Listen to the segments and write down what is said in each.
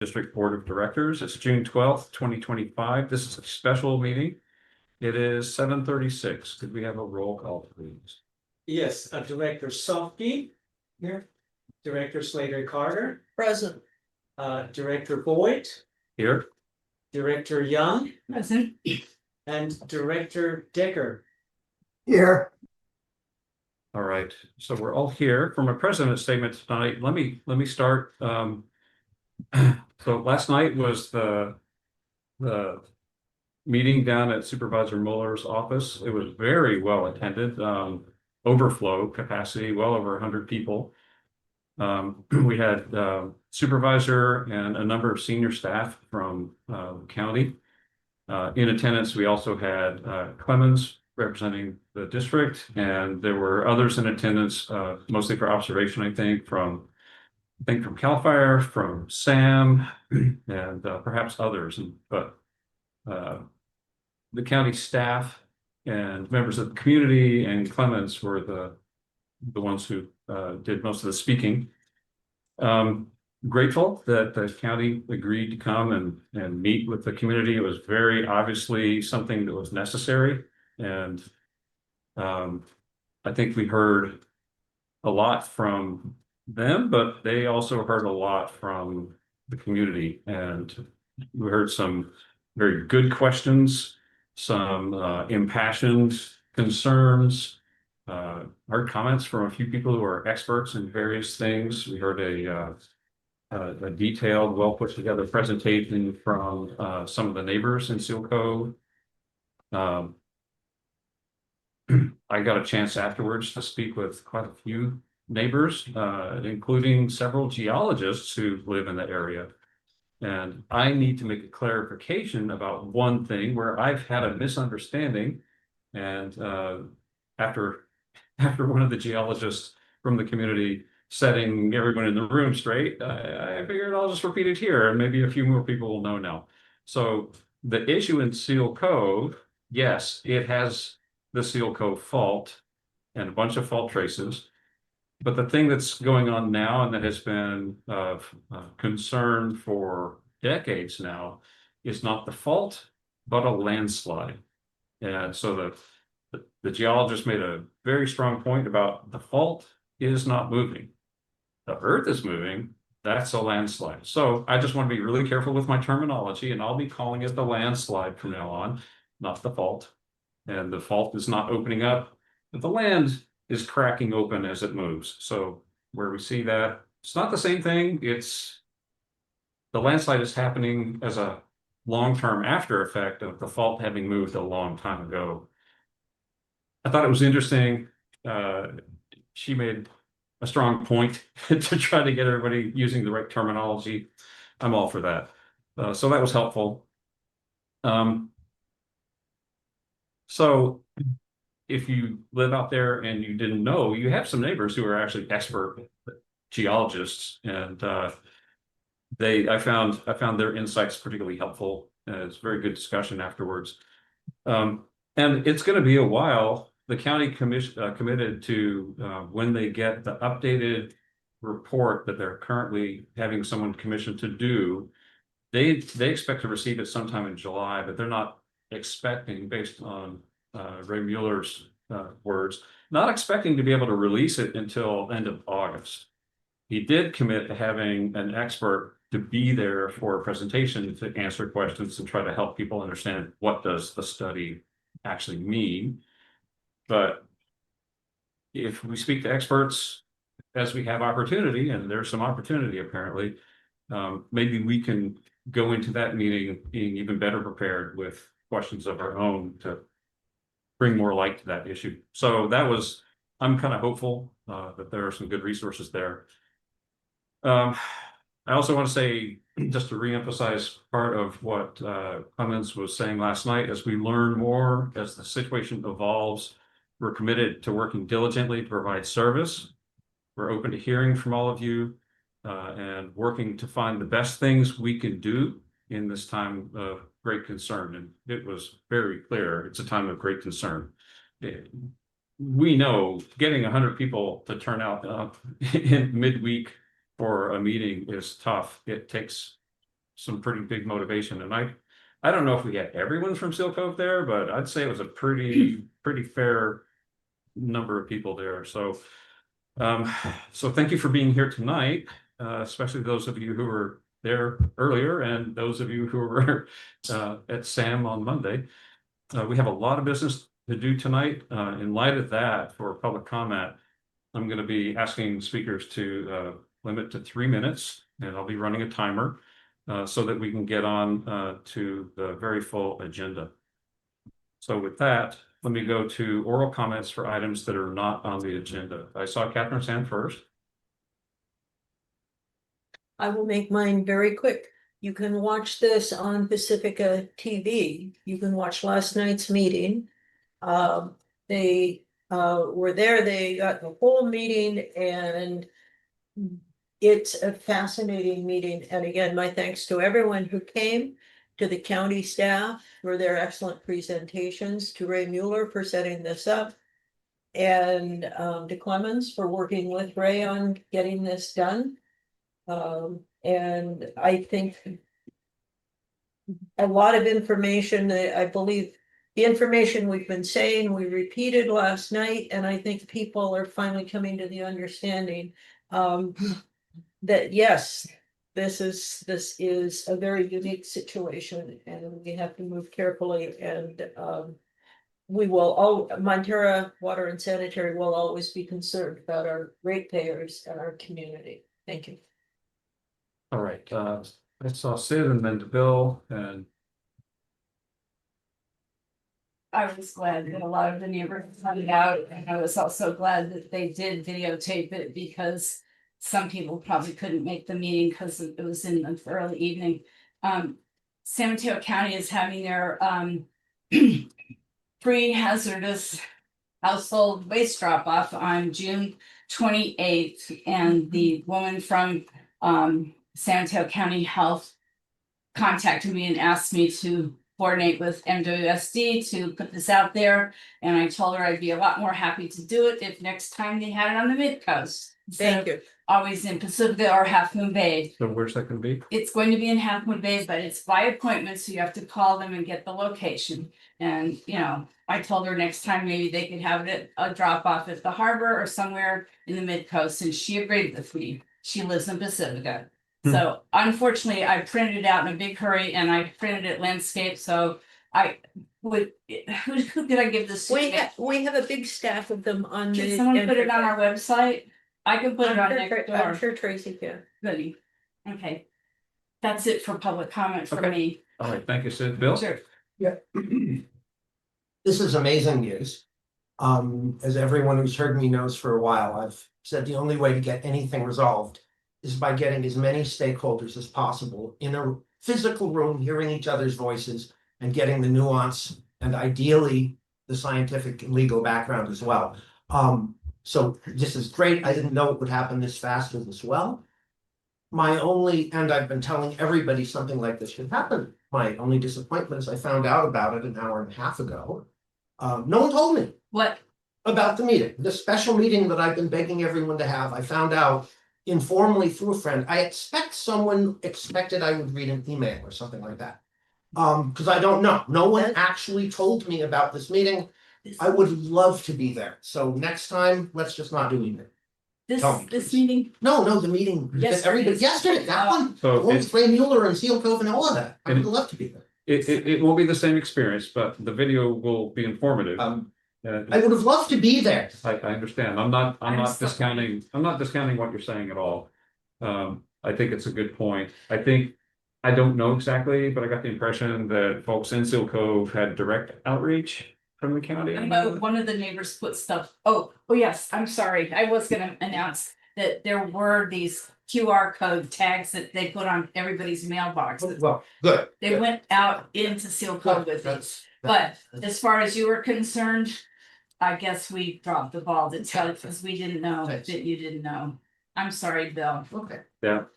District Board of Directors. It's June 12th, 2025. This is a special meeting. It is 7:36. Could we have a roll call, please? Yes, Director Sofke. Here. Director Slater Carter. Present. Director Boyd. Here. Director Young. Present. And Director Decker. Here. All right. So we're all here. For my president's statement tonight, let me start. So last night was the meeting down at Supervisor Muller's office. It was very well attended, overflow capacity, well over 100 people. We had supervisor and a number of senior staff from the county. In attendance, we also had Clemens representing the district, and there were others in attendance, mostly for observation, I think from CAL FIRE, from SAM, and perhaps others. But the county staff and members of the community and Clemens were the ones who did most of the speaking. Grateful that the county agreed to come and meet with the community. It was very obviously something that was necessary. And I think we heard a lot from them, but they also heard a lot from the community. And we heard some very good questions, some impassioned concerns, heard comments from a few people who are experts in various things. We heard a detailed, well put together presentation from some of the neighbors in Seal Cove. I got a chance afterwards to speak with quite a few neighbors, including several geologists who live in the area. And I need to make a clarification about one thing where I've had a misunderstanding. And after one of the geologists from the community setting everyone in the room straight, I figured I'll just repeat it here, and maybe a few more people will know now. So the issue in Seal Cove, yes, it has the Seal Cove fault and a bunch of fault traces. But the thing that's going on now, and that has been of concern for decades now, is not the fault, but a landslide. And so the geologist made a very strong point about the fault is not moving. The earth is moving. That's a landslide. So I just want to be really careful with my terminology, and I'll be calling it the landslide from now on, not the fault. And the fault is not opening up, but the land is cracking open as it moves. So where we see that, it's not the same thing. It's the landslide is happening as a long-term after effect of the fault having moved a long time ago. I thought it was interesting. She made a strong point to try to get everybody using the right terminology. I'm all for that. So that was helpful. So if you live out there and you didn't know, you have some neighbors who are actually expert geologists, and I found their insights particularly helpful. It's a very good discussion afterwards. And it's going to be a while. The county committed to when they get the updated report that they're currently having someone commissioned to do, they expect to receive it sometime in July, but they're not expecting, based on Ray Mueller's words, not expecting to be able to release it until end of August. He did commit to having an expert to be there for a presentation to answer questions and try to help people understand what does the study actually mean. But if we speak to experts as we have opportunity, and there's some opportunity apparently, maybe we can go into that meeting being even better prepared with questions of our own to bring more light to that issue. So I'm kind of hopeful that there are some good resources there. I also want to say, just to reemphasize part of what Clemens was saying last night, as we learn more, as the situation evolves, we're committed to working diligently to provide service. We're open to hearing from all of you and working to find the best things we can do in this time of great concern. And it was very clear it's a time of great concern. We know getting 100 people to turn out in midweek for a meeting is tough. It takes some pretty big motivation. And I don't know if we had everyone from Seal Cove there, but I'd say it was a pretty fair number of people there. So so thank you for being here tonight, especially those of you who were there earlier and those of you who were at SAM on Monday. We have a lot of business to do tonight. In light of that, for public comment, I'm going to be asking speakers to limit to 3 minutes, and I'll be running a timer so that we can get on to the very full agenda. So with that, let me go to oral comments for items that are not on the agenda. I saw Catherine's hand first. I will make mine very quick. You can watch this on Pacifica TV. You can watch last night's meeting. They were there, they got the whole meeting, and it's a fascinating meeting. And again, my thanks to everyone who came, to the county staff for their excellent presentations, to Ray Mueller for setting this up, and to Clemens for working with Ray on getting this done. And I think a lot of information, I believe the information we've been saying, we repeated last night, and I think people are finally coming to the understanding that yes, this is a very unique situation, and we have to move carefully, and we will all, Montara Water and Sanitary will always be concerned about our ratepayers and our community. Thank you. All right, I saw Sid and then Bill, and I was glad that a lot of the neighbors found out, and I was also glad that they did videotape it because some people probably couldn't make the meeting because it was in the early evening. San Mateo County is having their free hazardous household waste drop off on June 28th, and the woman from San Mateo County Health contacted me and asked me to coordinate with MWSD to put this out there. And I told her I'd be a lot more happy to do it if next time they had it on the mid coast. Thank you. Always in Pacifica or Half Moon Bay. so where's that going to be? It's going to be in Half Moon Bay, but it's by appointment, so you have to call them and get the location. And, you know, I told her next time maybe they could have it a drop off at the harbor or somewhere in the mid coast, and she agreed with me. She lives in Pacifica. So unfortunately, I printed it out in a big hurry, and I printed it landscape, so I would, who did I give this to? We have a big staff of them on Can the. someone put it on our website? I can put it on next I'm door. sure Tracy can. Goody. Okay. That's it for public comment from Okay. me. All right, thank you, Sid. Bill? Sure. This is amazing news. As everyone who's heard me knows for a while, I've said the only way to get anything resolved is by getting as many stakeholders as possible in a physical room, hearing each other's voices and getting the nuance and ideally the scientific and legal background as well. So this is great. I didn't know it would happen this fast and this well. My only, and I've been telling everybody something like this should happen. My only disappointment is I found out about it an hour and a half ago. No one told me What? about the meeting, the special meeting that I've been begging everyone to have. I found out informally through a friend. I expect someone expected I would read an email or something like that. Because I don't know. No one actually told me about this meeting. I would love to be there. So next time, let's just not do email. Tell me, This please. meeting, No, the meeting. Yesterday. Yesterday, that one. So The one it's, with Ray Mueller and Seal Cove and all of that. I would love to be there. it won't be the same experience, but the video will be informative. I would have loved to be there. I understand. I'm not I'm sorry. discounting, I'm not discounting what you're saying at all. I think it's a good point. I don't know exactly, but I got the impression that folks in Seal Cove had direct outreach from the county. I know one of the neighbors put stuff, oh yes, I'm sorry, I was gonna announce that there were these QR code tags that they put on everybody's mailboxes. Well, good. They went out into Seal Cove with it, but as far as you were concerned, I guess we dropped the ball to tell you, because we didn't know that you didn't know. I'm sorry, Bill. Okay.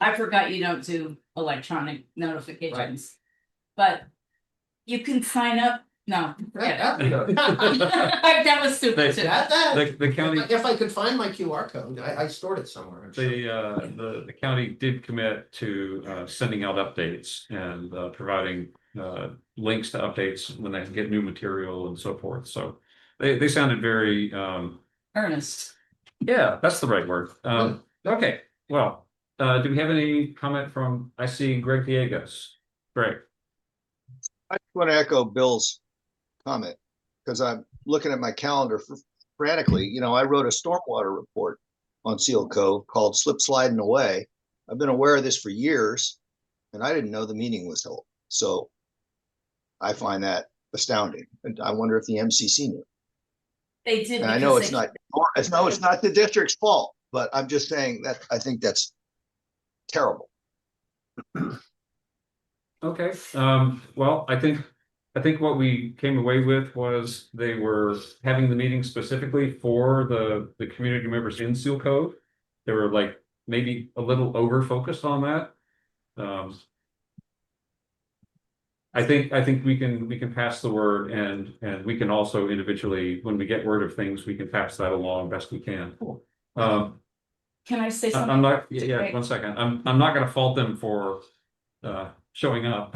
I forgot you don't do electronic notifications. But you can sign up No, forget it. That, That was stupid too. The county, if I could find my QR code, I stored it somewhere. I'm sure. the county did commit to sending out updates and providing links to updates when they get new material and so forth. So they sounded very Ernest. yeah, that's the right word. Okay, well, do we have any comment from, I see Greg Diegas. Greg, I want to echo Bill's comment because I'm looking at my calendar frantically. You know, I wrote a stormwater report on Seal Cove called Slip Sliding Away. I've been aware of this for years and I didn't know the meeting was held. So I find that astounding. And I wonder if the MCC knew. They did. And I know because it's not the district's fault, but I'm just saying that I think that's terrible. okay, well, I think what we came away with was they were having the meeting specifically for the community members in Seal Cove. They were like maybe a little over focused on that. I think we can pass the word and we can also individually, when we get word of things, we can pass that along best we can. Can I say something? I'm not, to yeah, Greg? 1 second. I'm not gonna fault them for showing up.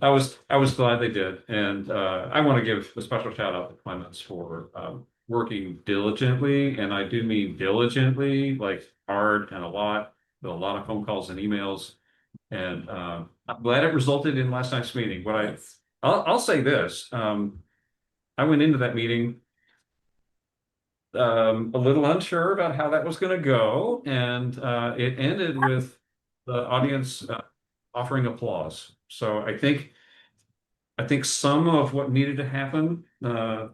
I was glad they did. And I want to give a special shout out to Clemens for working diligently, and I do mean diligently, like hard and a lot, with a lot of phone calls and emails. And I'm glad it resulted in last night's meeting. I'll say this, I went into that meeting a little unsure about how that was going to go, and it ended with the audience offering applause. So I think some of what needed to happen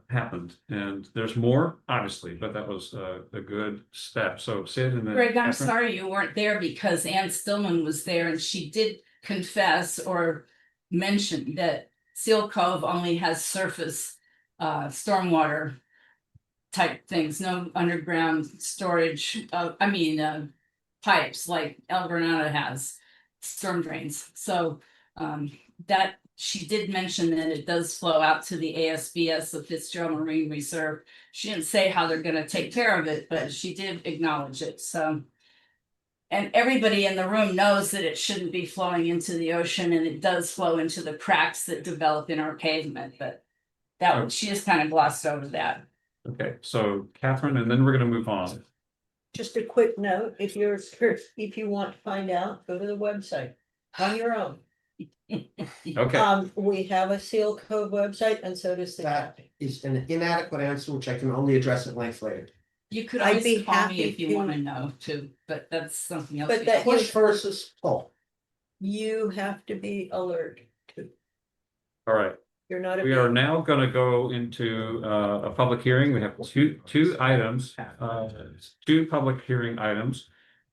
happened, and there's more, obviously, but that was a good step. So Sid and then Greg, I'm Catherine? sorry you weren't there because Ann Stillman was there and she did confess or mention that Seal Cove only has surface stormwater type things, no underground storage pipes like El Granada has, storm drains. So that she did mention that it does flow out to the ASBS, the Fitzgerald Marine Reserve. She didn't say how they're going to take care of it, but she did acknowledge it. So, and everybody in the room knows that it shouldn't be flowing into the ocean, and it does flow into the cracks that develop in our pavement. But that she just kind of glossed over that. Okay, so Catherine, and then we're gonna move on. Just a quick note, if you want to find out, go to the website on your own. Okay, We have a Seal Cove website and so does the That county. is an inadequate answer, which I can only address at length later. You could I'd always be call me happy if you to- want to know too, but that's something else. But we that- can- Push versus pull. You have to be alert to, all right. you're not a. We are now gonna go into a public hearing. We have two items, two public hearing items.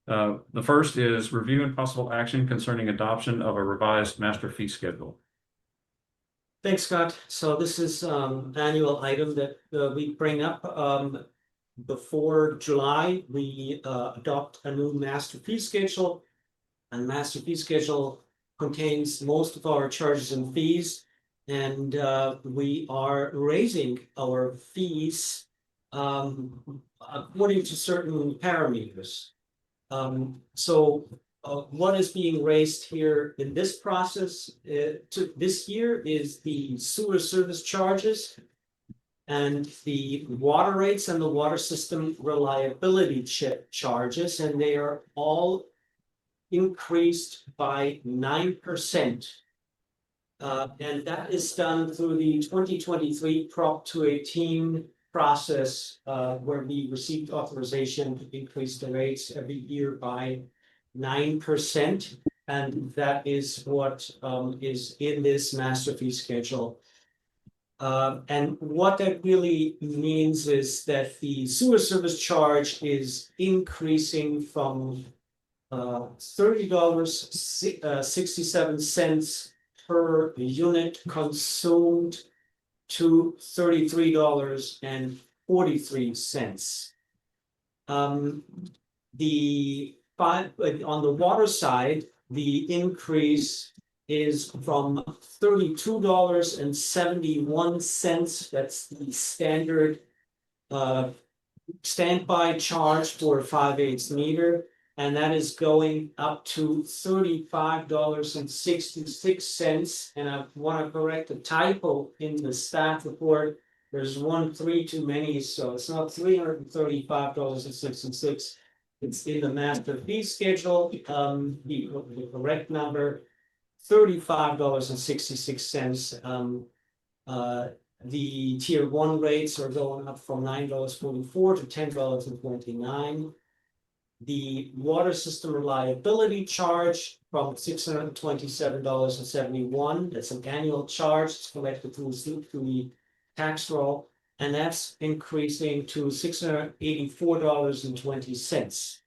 The first is review and possible action concerning adoption of a revised master fee schedule. Thanks, Scott. So this is annual item that we bring up. Before July, we adopt a new master fee schedule. And master fee schedule contains most of our charges and fees. And we are raising our fees according to certain parameters. So what is being raised here in this process to this year is the sewer service charges and the water rates and the water system reliability charges, and they are all increased by 9%. And that is done through the 2023 Prop 218 process, where we received authorization to increase the rates every year by 9%. And that is what is in this master fee schedule. And what that really means is that the sewer service charge is increasing from $30.67 per unit consumed to $33.43. On the water side, the increase is from $32.71. That's the standard standby charge for a 5/8 meter. And that is going up to $35.66. And I want to correct a typo in the staff report. There's 1 3 too many, so it's not $335.66. It's in the master fee schedule. The correct number, $35.66. The tier 1 rates are going up from $9.44 to $10.29. The water system reliability charge from $627.71. That's an annual charge. It's collected through the tax roll, and that's increasing to $684.20.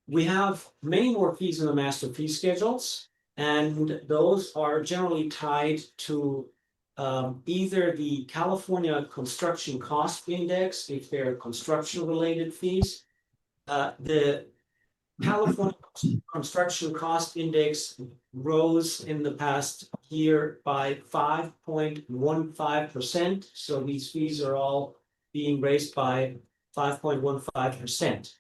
We have many more fees in the master fee schedules, and those are generally tied to either the California Construction Cost Index, if they're construction related fees. The California Construction Cost Index rose in the past year by 5.15%. So these fees are all being raised by 5.15%.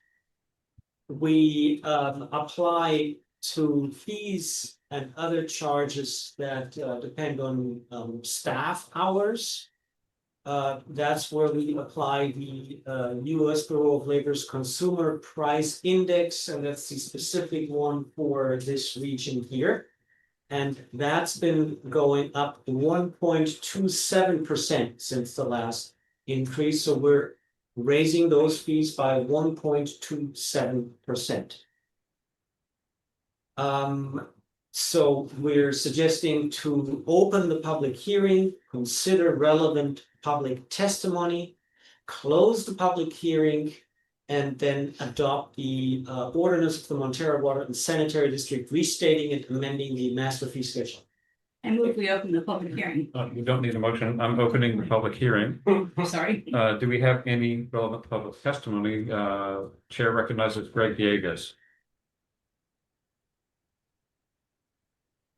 We apply to fees and other charges that depend on staff hours. That's where we apply the US Bureau of Labor's Consumer Price Index, and that's the specific one for this region here. And that's been going up 1.27% since the last increase. So we're raising those fees by 1.27%. So we're suggesting to open the public hearing, consider relevant public testimony, close the public hearing, and then adopt the ordinance of the Montara Water and Sanitary District, restating and amending the master fee schedule. And move we open the public hearing. You don't need a motion. I'm opening the public hearing. Sorry. Do we have any relevant public testimony? Chair recognizes Greg Yeagas.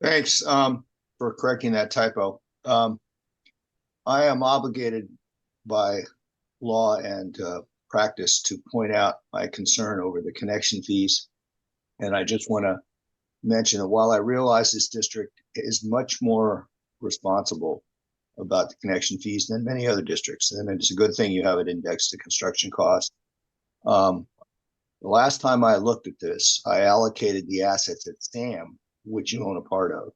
Thanks for correcting that typo. I am obligated by law and practice to point out my concern over the connection fees. And I just want to mention that while I realize this district is much more responsible about the connection fees than many other districts, and it's a good thing you have it indexed to construction cost. The last time I looked at this, I allocated the assets at SAM, which you own a part of,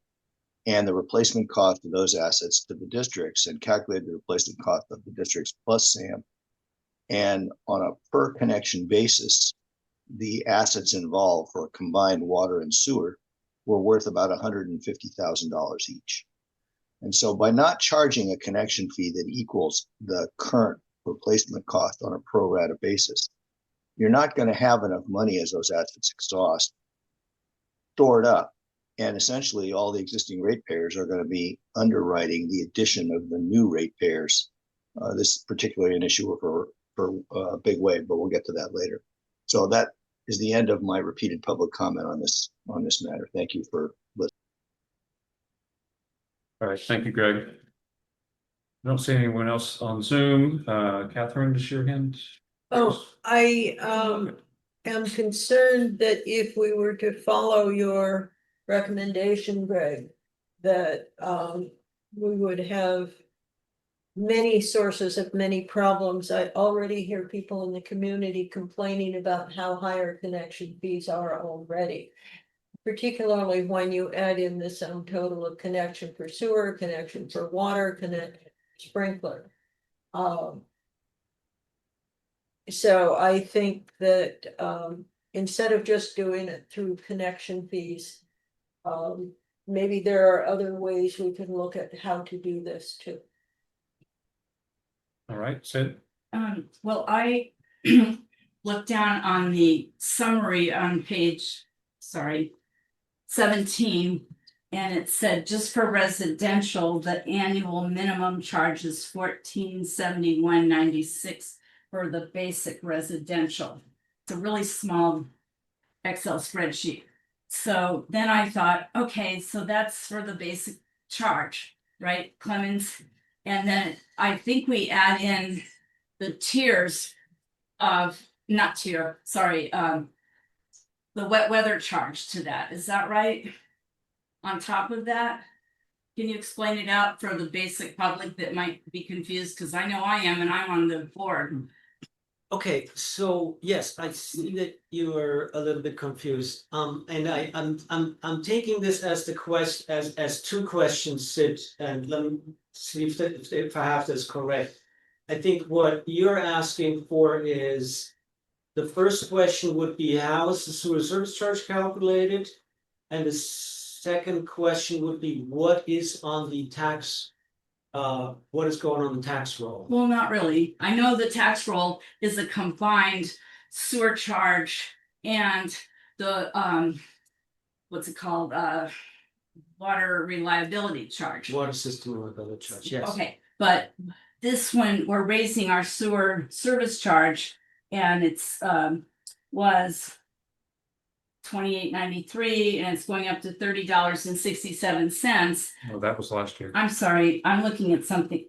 and the replacement cost of those assets to the districts, and calculated the replacement cost of the districts plus SAM. And on a per connection basis, the assets involved for combined water and sewer were worth about $150,000 each. And so by not charging a connection fee that equals the current replacement cost on a pro rata basis, you're not going to have enough money as those assets exhaust stored up. And essentially all the existing ratepayers are going to be underwriting the addition of the new ratepayers. This is particularly an issue for Big Wave, but we'll get to that later. So that is the end of my repeated public comment on this matter. Thank you for listening. All right, thank you, Greg. I don't see anyone else on Zoom. Catherine, does your hand? Oh, I am concerned that if we were to follow your recommendation, Greg, that we would have many sources of many problems. I already hear people in the community complaining about how higher connection fees are already, particularly when you add in the sum total of connection for sewer, connection for water, connection for sprinkler. So I think that instead of just doing it through connection fees, maybe there are other ways we can look at how to do this too. All right, Sid. Well, I looked down on the summary on page, 17, and it said just for residential, the annual minimum charge is $1471.96 for the basic residential. It's a really small Excel spreadsheet. So then I thought, okay, so that's for the basic charge, right, Clemens? And then I think we add in the tiers of, not tier, sorry, the wet weather charge to that, is that right? On top of that? Can you explain it out for the basic public that might be confused? Because I know I am and I'm on the board. Okay, so yes, I see that you are a little bit confused. And I'm taking this as the as two questions, Sid, and let me see if I have this correct. I think what you're asking for is the first question would be, how is the sewer service charge calculated? And the second question would be, what is on the tax? What is going on the tax roll? Well, not really. I know the tax roll is a combined sewer charge and the what's it called? Water reliability charge. Water system reliability charge, yes. Okay, but this one, we're raising our sewer service charge and it's was $28.93 and it's going up to $30.67. Oh, that was last year. I'm sorry, I'm looking at something.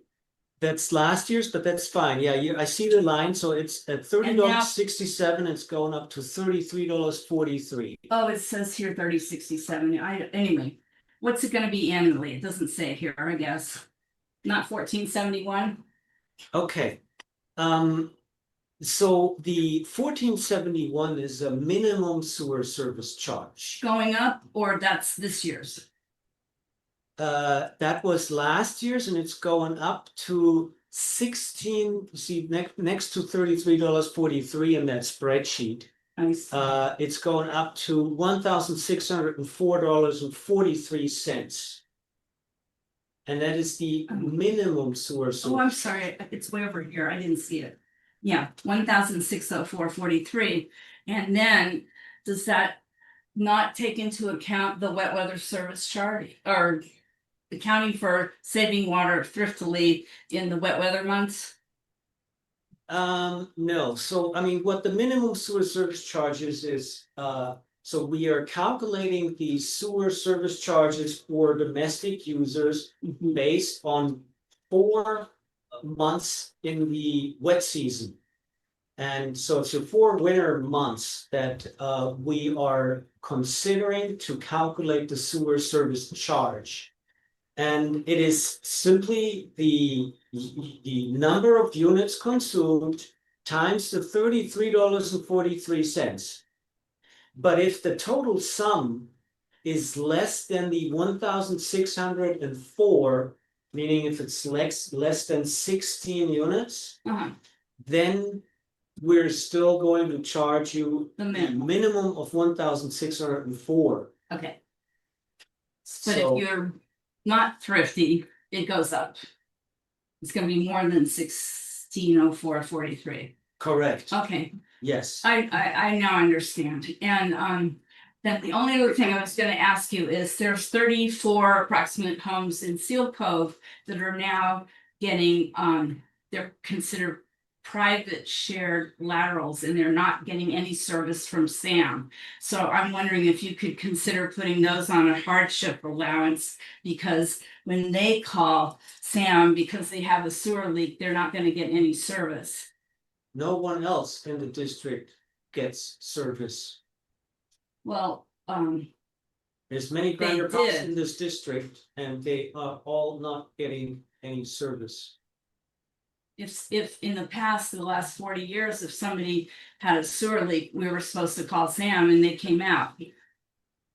That's last year's, but that's fine. Yeah, I see the line, so it's at $30.67, it's going up to $33.43. Oh, it says here 3067. Anyway, what's it gonna be annually? It doesn't say it here, I guess. Not 1471? Okay. So the 1471 is a minimum sewer service charge. Going up, or that's this year's? That was last year's and it's going up to 16, see, next to $33.43 in that spreadsheet. I see. It's going up to $1,604.43. And that is the minimum sewer Oh, service. I'm sorry, it's way over here. I didn't see it. Yeah, 1,604.43. And then does that not take into account the wet weather service charge or accounting for saving water thriftily in the wet weather months? No, so I mean, what the minimum sewer service charges is, so we are calculating the sewer service charges for domestic users based on 4 months in the wet season. And so it's the 4 winter months that we are considering to calculate the sewer service charge. And it is simply the number of units consumed times the $33.43. But if the total sum is less than the 1,604, meaning if it's less than 16 units, then we're still going to charge you The a minimum. minimum of 1,604. Okay. But So- if you're not thrifty, it goes up. It's gonna be more than 1604.43. Correct, Okay, yes. I now understand. And then the only other thing I was gonna ask you is there's 34 approximate homes in Seal Cove that are now getting they're considered private shared laterals and they're not getting any service from SAM. So I'm wondering if you could consider putting those on a hardship allowance, because when they call SAM because they have a sewer leak, they're not gonna get any service. No one else in the district gets service. Well, There's many They grinder pumps did. in this district and they are all not getting any service. if in the past, the last 40 years, if somebody had a sewer leak, we were supposed to call SAM and they came out.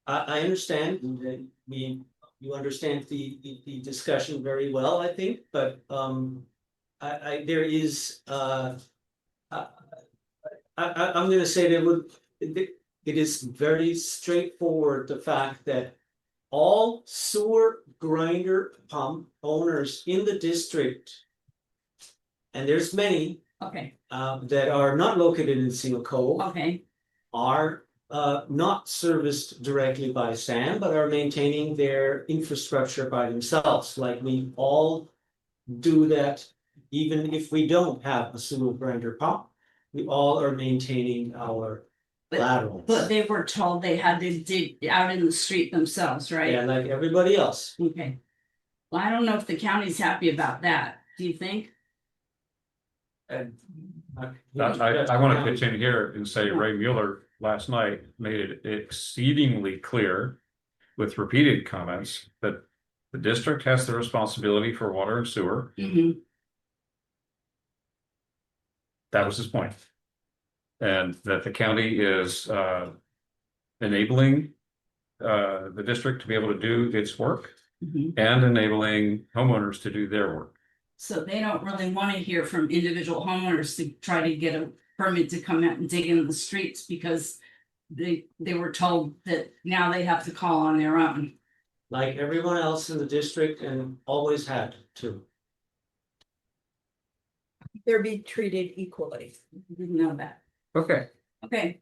I understand, you understand the discussion very well, I think, but there is I'm gonna say it is very straightforward, the fact that all sewer grinder pump owners in the district, and there's many Okay, that are not located in Seal Cove, okay, are not serviced directly by SAM, but are maintaining their infrastructure by themselves, like we all do that. Even if we don't have a sewer grinder pump, we all are maintaining our laterals. But they were told they had to dig out in the street themselves, right? Yeah, like everybody else. Okay. Well, I don't know if the county's happy about that. Do you think? And I want to pitch in here and say Ray Mueller last night made it exceedingly clear with repeated comments that the district has the responsibility for water and sewer. Mhm. That was his point. And that the county is enabling the district to be able to do its work Mhm. and enabling homeowners to do their work. So they don't really want to hear from individual homeowners to try to get a permit to come out and dig into the streets because they were told that now they have to call on their own. like everyone else in the district and always had to. They're be treated equally. Didn't know that. Okay, Okay.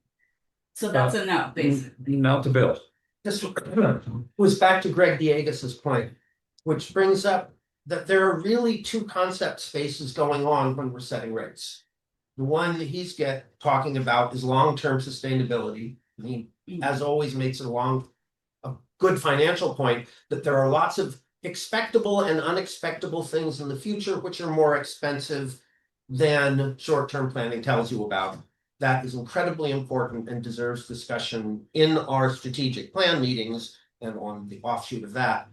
So that's a no, basically. now to Bill. This was back to Greg Diegas's point, which brings up that there are really two concept spaces going on when we're setting rates. The one that he's talking about is long-term sustainability. I mean, as always, makes it a good financial point that there are lots of expectable and unexpectable things in the future which are more expensive than short-term planning tells you about. That is incredibly important and deserves discussion in our strategic plan meetings and on the offshoot of that.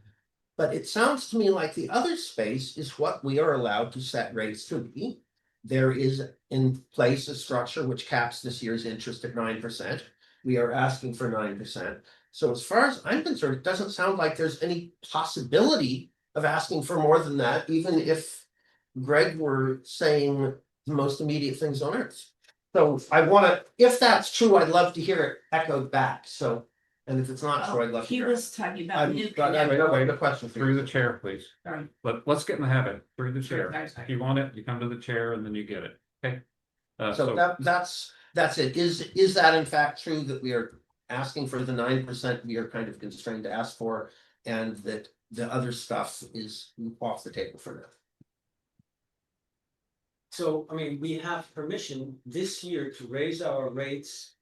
But it sounds to me like the other space is what we are allowed to set rates to be. There is in place a structure which caps this year's interest at 9%. We are asking for 9%. So as far as I'm concerned, it doesn't sound like there's any possibility of asking for more than that, even if Greg were saying the most immediate things on earth. So I want to, if that's true, I'd love to hear it echoed back. So, and if it's not true, I'd love to He hear it. was talking about. I've got a question for Through you. the chair, please. Sorry. Let's get in the habit, through the Sure, chair. guys. If you want it, you come to the chair and then you get it, okay? So that's it. Is that in fact true that we are asking for the 9% we are kind of constrained to ask for, and that the other stuff is off the table for now? So, I mean, we have permission this year to raise our rates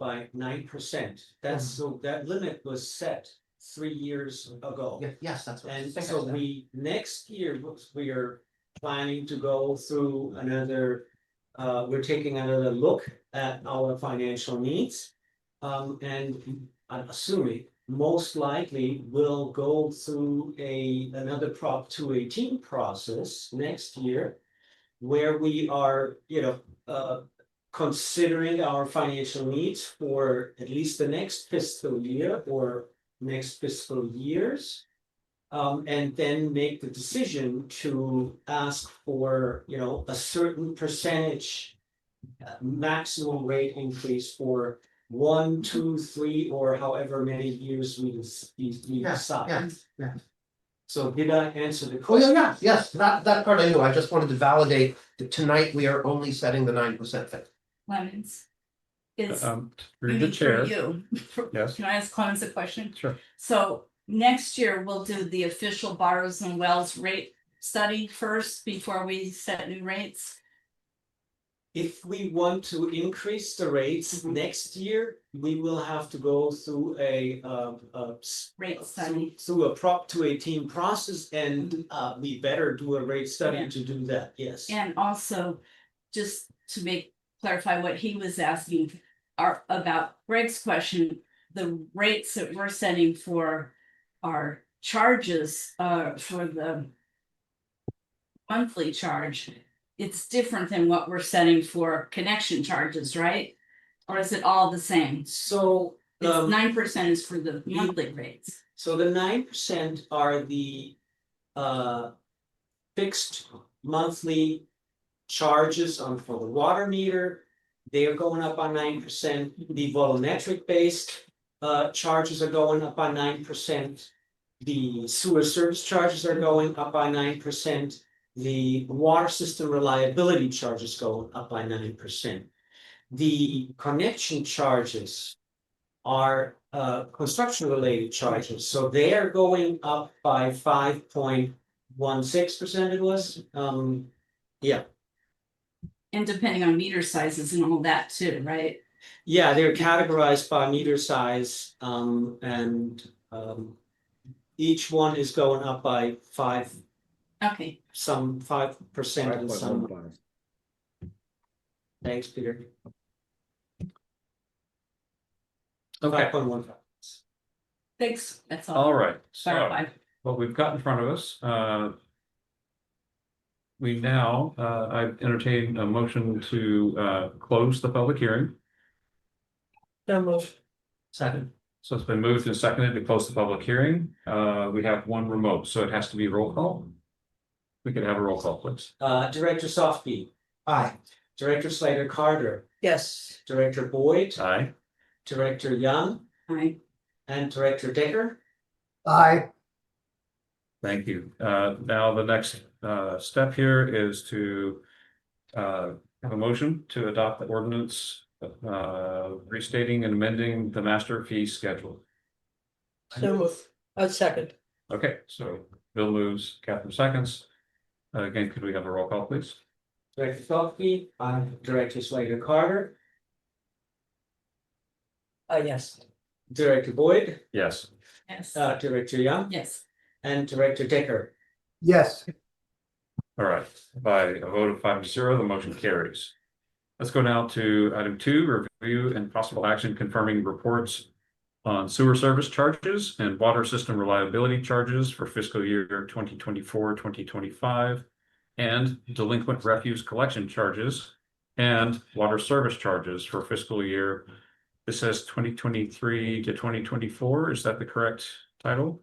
by 9%. That's so that limit was set 3 years ago. Yeah, yes, that's what I And think I so said. next year, we are planning to go through another, we're taking another look at our financial needs. And I'm assuming most likely we'll go through another Prop 218 process next year. Where we are, considering our financial needs for at least the next fiscal year or next fiscal years. And then make the decision to ask for, a certain percentage. Maximum rate increase for 1, 2, 3, or however many years we decide. Yeah. So did I answer the Oh, question? yes, that part I knew. I just wanted to validate that tonight we are only setting the 9% thing. Lemons. Is. Through the chair. You. Yes. Can I ask Clemens a question? Sure. So next year we'll do the official Bars and Wells rate study first before we set new rates. If we want to increase the rates next year, we will have to go through a Rate study. through a Prop 218 process, and we better do a rate study to do that, yes. And also, just to clarify what he was asking are about Greg's question, the rates that we're setting for our charges for the monthly charge, it's different than what we're setting for connection charges, right? Or is it all the same? So It's 9% is for the monthly rates. so the 9% are the fixed monthly charges for the water meter. They are going up by 9%. The volumetric based charges are going up by 9%. The sewer service charges are going up by 9%. The water system reliability charges go up by 9%. The connection charges are construction related charges, so they are going up by 5.16%. It was, yeah. And depending on meter sizes and all that too, right? Yeah, they're categorized by meter size, and, each one is going up by Okay, some 5% and some. Thanks, Peter. Okay, 5.15. thanks, that's all. all right. So Clarified. what we've got in front of us, we now, I entertain a motion to close the public hearing. So moved. Second. So it's been moved and seconded to close the public hearing. We have one remote, so it has to be roll call. We could have a roll call, please. Director Softby, Aye. Director Slater Carter, Yes. Director Boyd, Aye. Director Young, Aye. and Director Decker. Aye. Thank you. Now the next step here is to have a motion to adopt the ordinance restating and amending the master fee schedule. So moved. A second. Okay, so Bill moves, Catherine seconds. Again, could we have a roll call, please? Director Softby, Director Slater Carter, Yes. Director Boyd, Yes. Yes. Director Young, Yes. and Director Decker. Yes. All right, by a vote of 5-0, the motion carries. Let's go now to item 2, review and possible action confirming reports on sewer service charges and water system reliability charges for fiscal year 2024-2025, and delinquent refuse collection charges and water service charges for fiscal year. This says 2023 to 2024. Is that the correct title?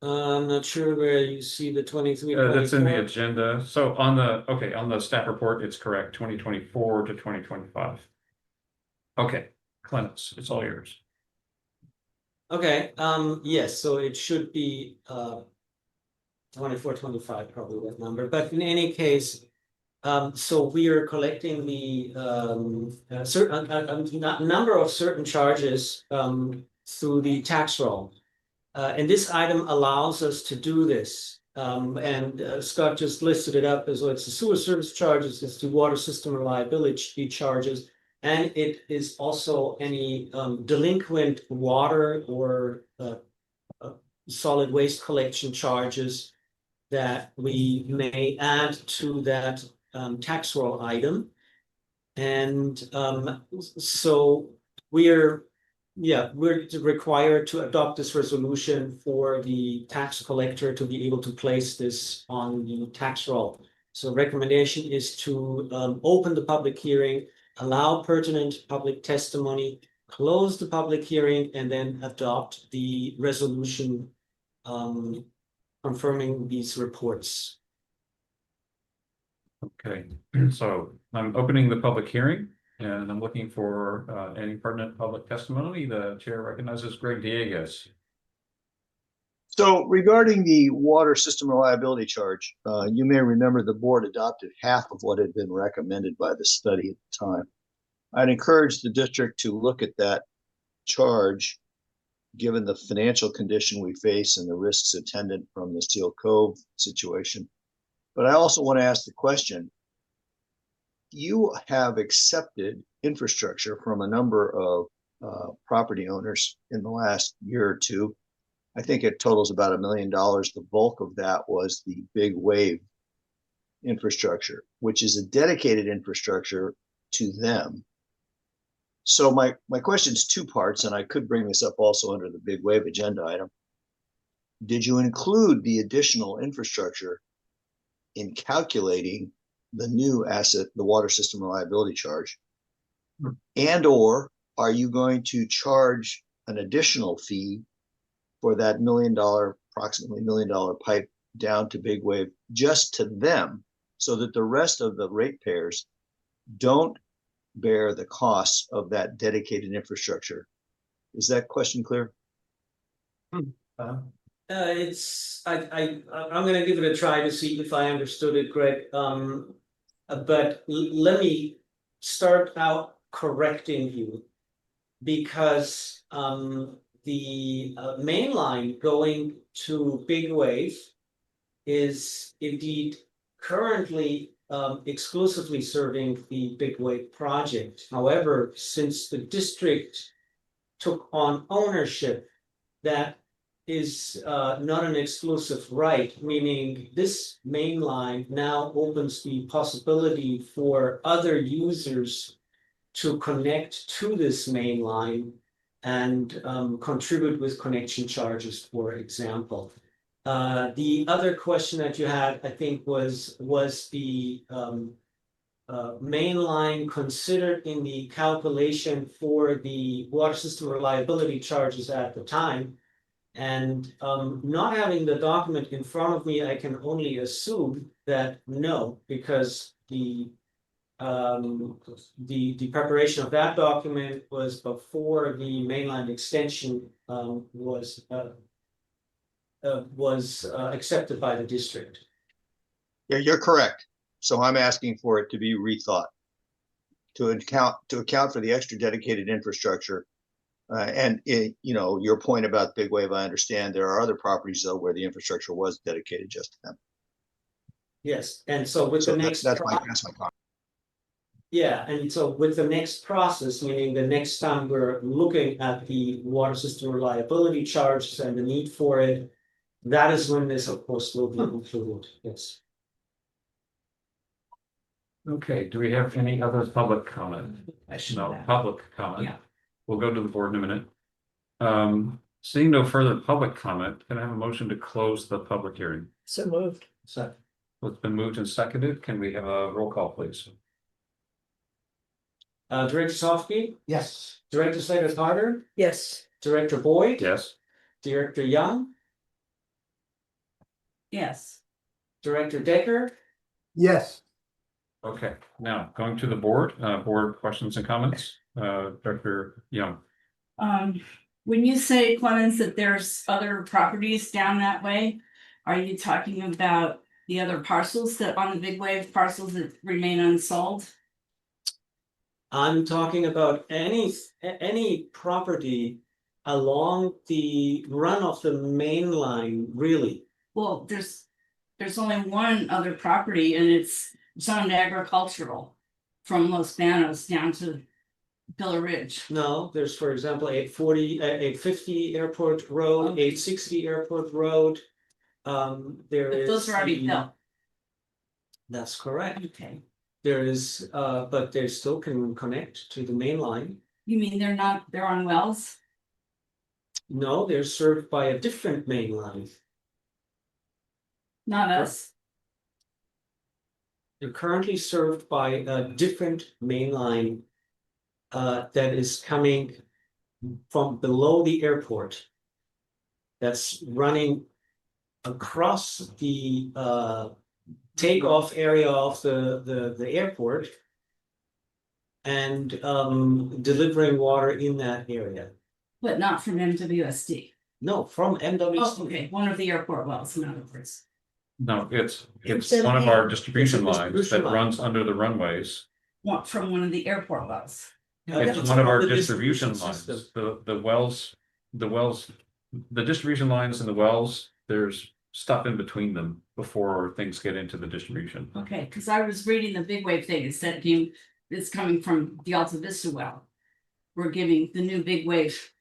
I'm not sure where you see the 23. That's in the 24. agenda. So on the staff report, it's correct, 2024 to 2025. Okay, Clarence, it's all yours. Okay, yes, so it should be 24, 25, probably that number, but in any case. So we are collecting the certain number of certain charges through the tax roll. And this item allows us to do this. And Scott just listed it up as well. It's the sewer service charges, it's the water system reliability charges, and it is also any delinquent water or solid waste collection charges that we may add to that tax roll item. And so we're required to adopt this resolution for the tax collector to be able to place this on the tax roll. So recommendation is to open the public hearing, allow pertinent public testimony, close the public hearing, and then adopt the resolution confirming these reports. Okay, so I'm opening the public hearing and I'm looking for any pertinent public testimony. The chair recognizes Greg Dieguez. So regarding the water system reliability charge, you may remember the board adopted half of what had been recommended by the study at the time. I'd encourage the district to look at that charge, given the financial condition we face and the risks attendant from the Seal Cove situation. But I also want to ask the question, you have accepted infrastructure from a number of property owners in the last year or two. I think it totals about $1 million. The bulk of that was the big wave infrastructure, which is a dedicated infrastructure to them. So my question is 2 parts, and I could bring this up also under the big wave agenda item. Did you include the additional infrastructure in calculating the new asset, the water system reliability charge? And or are you going to charge an additional fee for that approximately $1 million pipe down to Big Wave just to them, so that the rest of the ratepayers don't bear the costs of that dedicated infrastructure? Is that question clear? I'm gonna give it a try to see if I understood it, Greg. But let me start out correcting you, because the main line going to Big Wave is indeed currently exclusively serving the Big Wave project. However, since the district took on ownership, that is not an exclusive right, meaning this main line now opens the possibility for other users to connect to this main line and contribute with connection charges, for example. The other question that you had, I think, was the main line considered in the calculation for the water system reliability charges at the time? And not having the document in front of me, I can only assume that no, because the preparation of that document was before the mainline extension was accepted by the district. Yeah, you're correct. So I'm asking for it to be rethought. To account for the extra dedicated infrastructure. And your point about Big Wave, I understand. There are other properties though where the infrastructure was dedicated just to them. Yes, and so with the next. That's my comment. Yeah, and so with the next process, meaning the next time we're looking at the water system reliability charges and the need for it, that is when this, of course, will be included, yes. Okay, do we have any other public comment? No, public comment. Yeah. We'll go to the board in a minute. Seeing no further public comment, can I have a motion to close the public hearing? So moved. So, It's been moved and seconded. Can we have a roll call, please? Director Sofsky, Yes. Director Slater Carter, Yes. Director Boyd. Yes. Director Young, Yes. Director Decker. Yes. Okay, now going to the board, board questions and comments, Director Young. When you say, Clemens, that there's other properties down that way, are you talking about the other parcels that on the Big Wave parcels that remain unsold? I'm talking about any property along the run of the main line, really. Well, there's only one other property and it's zoned agricultural from Los Banos down to Pillar Ridge. No, there's, for example, 850 Airport Road, Okay. 860 Airport Road. There But is. those are already built. That's correct. Okay. There is, but they still can connect to the main line. You mean they're on wells? No, they're served by a different main line. Not us. They're currently served by a different main line that is coming from below the airport. That's running across the takeoff area of the airport and delivering water in that area. But not from MWSD. No, from MWSD. Oh, okay, one of the airport wells, in other words. No, it's It's one of our a distribution lines distribution that line. runs under the runways. From one of the airport wells. It's one of our the distribution lines, system. the wells, the distribution lines and the wells, there's stuff in between them before things get into the distribution. Okay, because I was reading the Big Wave thing, it said it's coming from the Alta Vista well. We're giving the new Big Wave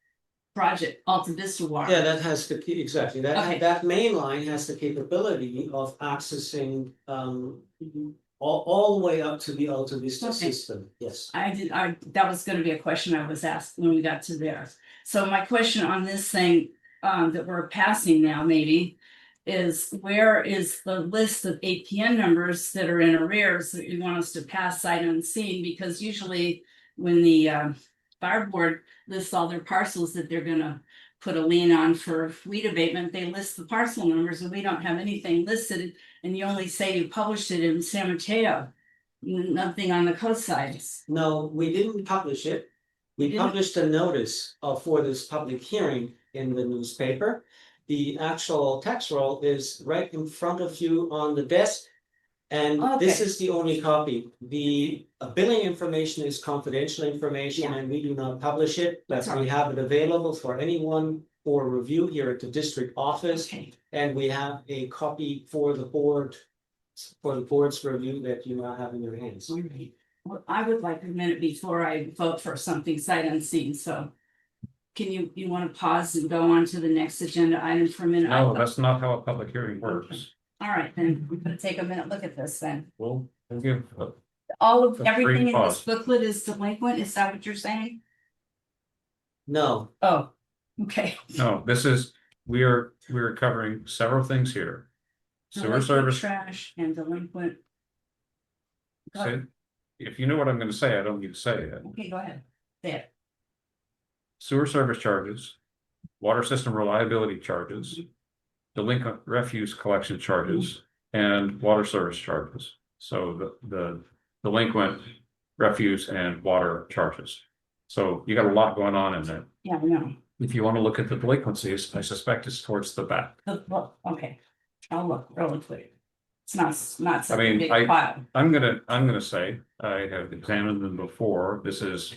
project Alta Vista water. Yeah, that has the, exactly, Okay. that main line has the capability of accessing all the way up to the Alta Vista Okay. system, yes. That was gonna be a question I was asked when we got to there. So my question on this thing, that we're passing now maybe. Is where is the list of APN numbers that are in arrears that you want us to pass sight unseen? Because usually when the fire board lists all their parcels that they're gonna put a lien on for weed abatement, they list the parcel numbers and we don't have anything listed. And you only say you published it in San Mateo, nothing on the coast sides. No, we didn't publish it. We didn't? published a notice for this public hearing in the newspaper. The actual tax roll is right in front of you on the desk. And this Okay. is the only copy. The billing information is confidential information Yeah. and we do not publish it, but That's all we right. have it available for anyone for review here at the district office. Okay, And we have a copy for the board for the board's review that you now have in your hands. Well, I would like a minute before I vote for something sight unseen, so. Can you want to pause and go on to the next agenda item for a minute? No, that's not how a public hearing works. All right, then, we're gonna take a minute, look at this then. We'll give, All of A brief everything in this pause. booklet is delinquent, is that what you're saying? No, Oh, okay. no, this is, we're covering several things here. Sewer Delinquent service, trash and delinquent, say, if you know what I'm gonna say, I don't need to say it. okay, go ahead, say it. Sewer service charges, water system reliability charges, delinquent refuse collection charges, and water service charges. So the delinquent refuse and water charges. So you got a lot going on in there. Yeah, I know. If you want to look at the delinquencies, I suspect it's towards the back. Well, okay, I'll look really quick. It's not such a mean, big I- pile. I'm gonna say, I have examined them before. This is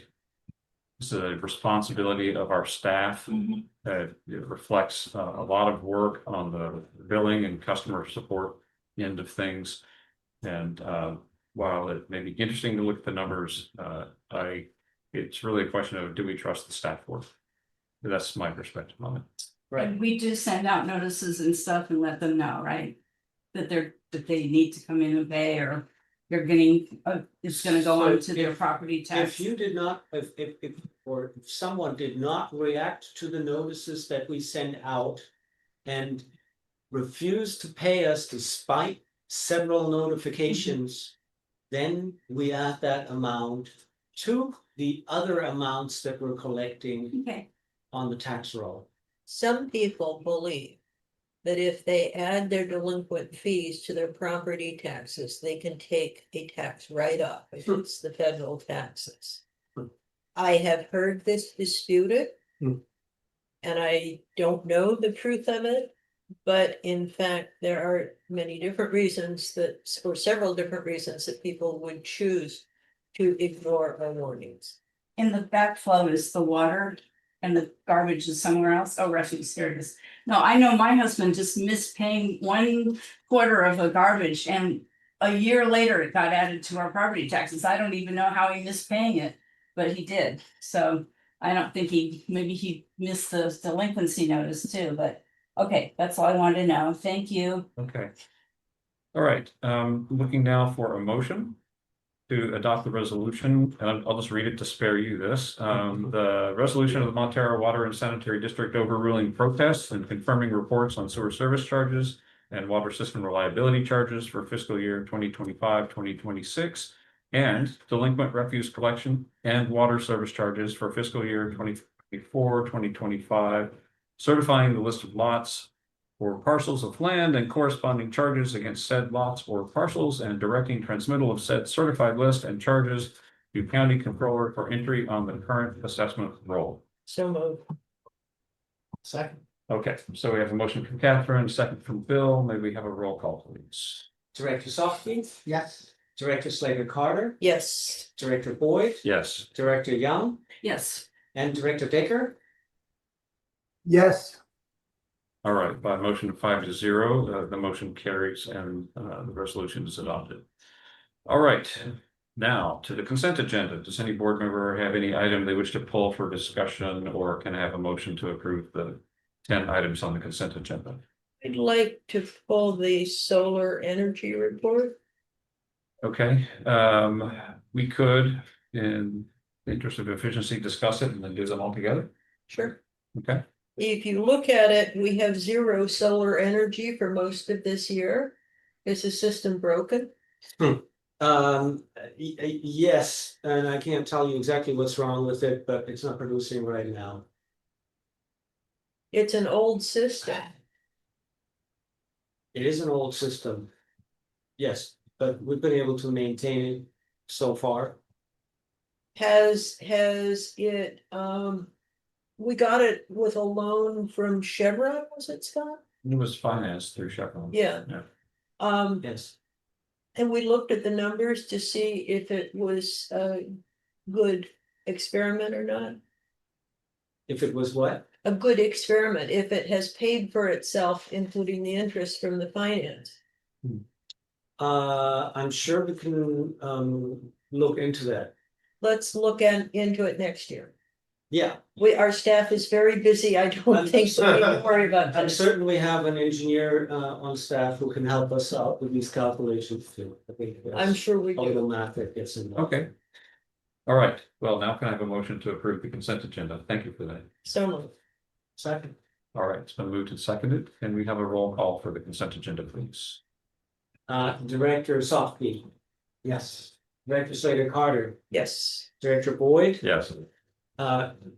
a responsibility of our staff. Mhm. It reflects a lot of work on the billing and customer support end of things. And while it may be interesting to look at the numbers, it's really a question of, do we trust the staff work? That's my perspective on it. right. And we do send out notices and stuff and let them know, right? That they need to come in and pay, or they're getting, it's gonna go on So to their if- property tax. If you did not, or if someone did not react to the notices that we send out and refuse to pay us despite several notifications, then we add that amount to the other amounts that we're collecting Okay, on the tax roll. Some people believe that if they add their delinquent fees to their property taxes, they can take a tax write-off if it's the federal taxes. I have heard this disputed. Hmm. And I don't know the truth of it, but in fact, there are many different reasons that, or several different reasons that people would choose to ignore our warnings. in the backflow is the water and the garbage is somewhere else. Oh, refuse, here it is. No, I know my husband just missed paying 1/4 of a garbage, and a year later it got added to our property taxes. I don't even know how he missed paying it, but he did. So I don't think maybe he missed the delinquency notice too, but okay, that's all I wanted to know. Thank you. Okay. All right, looking now for a motion to adopt the resolution, and I'll just read it to spare you this. The resolution of the Montara Water and Sanitary District overruling protests and confirming reports on sewer service charges and water system reliability charges for fiscal year 2025-2026, and delinquent refuse collection and water service charges for fiscal year 2024-2025, certifying the list of lots or parcels of land and corresponding charges against said lots or parcels, and directing transmittal of said certified list and charges to county controller for entry on the current assessment roll. So moved. Second. Okay, so we have a motion from Catherine, a second from Bill. May we have a roll call, please? Director Softy, Yes. Director Slater Carter, Yes. Director Boyd, Yes. Director Young, Yes, and Director Baker. Yes. All right, by motion of 5-0, the motion carries and the resolution is adopted. All right, now to the consent agenda. Does any board member have any item they wish to pull for discussion, or can I have a motion to approve the 10 items on the consent agenda? I'd like to pull the solar energy report. Okay, we could, in the interest of efficiency, discuss it and then do them all together. Sure. Okay, If you look at it, we have 0 solar energy for most of this year. Is the system broken? Yes, and I can't tell you exactly what's wrong with it, but it's not producing right now. It's an old system. It is an old system. Yes, but we've been able to maintain it so far. Has it, we got it with a loan from Chevron, was it, Scott? it was financed through Chevron. Yeah. Yeah. Yes, And we looked at the numbers to see if it was a good experiment or not. if it was what? A good experiment, if it has paid for itself, including the interest from the finance. I'm sure we can look into that. Let's look into it next year. Yeah, Our staff is very busy. I don't think so. We need to worry about I this. certainly have an engineer on staff who can help us out with these calculations too. I think I'm that's sure we all the do. math that gets involved. Okay. All right, well, now can I have a motion to approve the consent agenda? Thank you for that. So moved. Second, All right, it's been moved and seconded. Can we have a roll call for the consent agenda, please? Director Softy, Yes. Director Slater Carter, Yes. Director Boyd, Yes.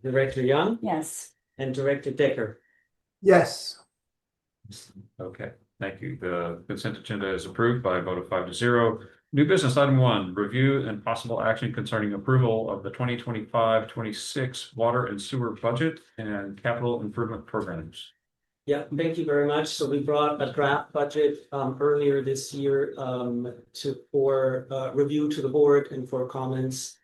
Director Young, Yes. and Director Decker. Yes. Okay, thank you. The consent agenda is approved by a vote of 5-0. New business item 1, review and possible action concerning approval of the 2025-26 water and sewer budget and capital improvement programs. Yeah, thank you very much. So we brought a draft budget earlier this year for review to the board and for comments.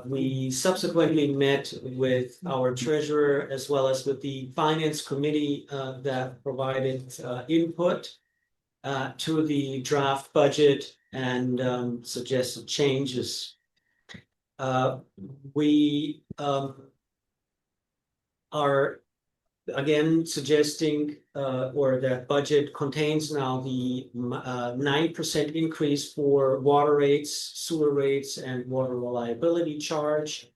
We subsequently met with our treasurer as well as with the finance committee that provided input to the draft budget and suggested changes. We are again suggesting or that budget contains now the 9% increase for water rates, sewer rates, and water reliability charge.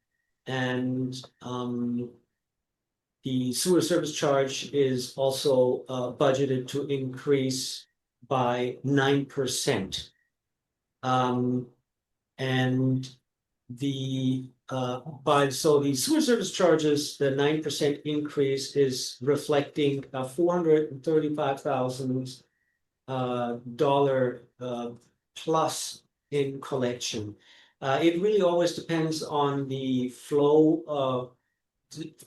And the sewer service charge is also budgeted to increase by 9%. And the so the sewer service charges, the 9% increase is reflecting a $435,000 dollar plus in collection. It really always depends on the flow of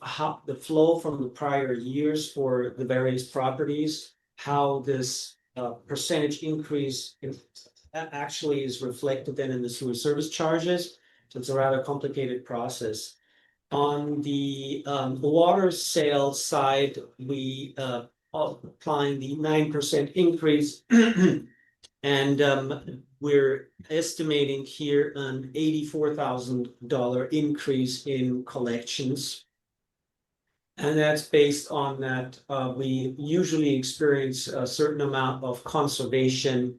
how the flow from the prior years for the various properties, how this percentage increase actually is reflected then in the sewer service charges. So it's a rather complicated process. On the water sales side, we applying the 9% increase. And we're estimating here an $84,000 increase in collections. And that's based on that we usually experience a certain amount of conservation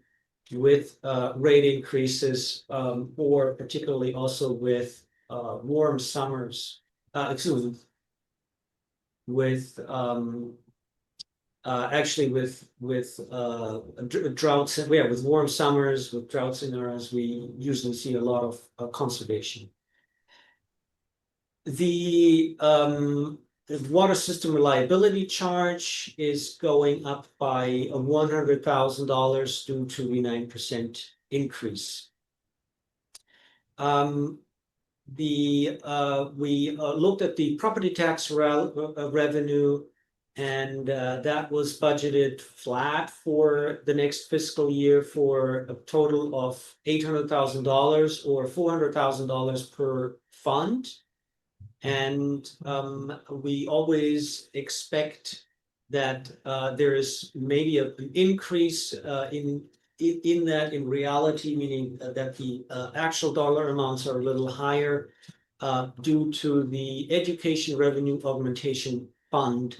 with rate increases or particularly also with warm summers, excuse me, with actually with droughts, yeah, with warm summers, with droughts in areas, we usually see a lot of conservation. The water system reliability charge is going up by $100,000 due to the 9% increase. We looked at the property tax revenue, and that was budgeted flat for the next fiscal year for a total of $800,000 or $400,000 per fund. And we always expect that there is maybe an increase in that in reality, meaning that the actual dollar amounts are a little higher due to the Education Revenue Augmentation Fund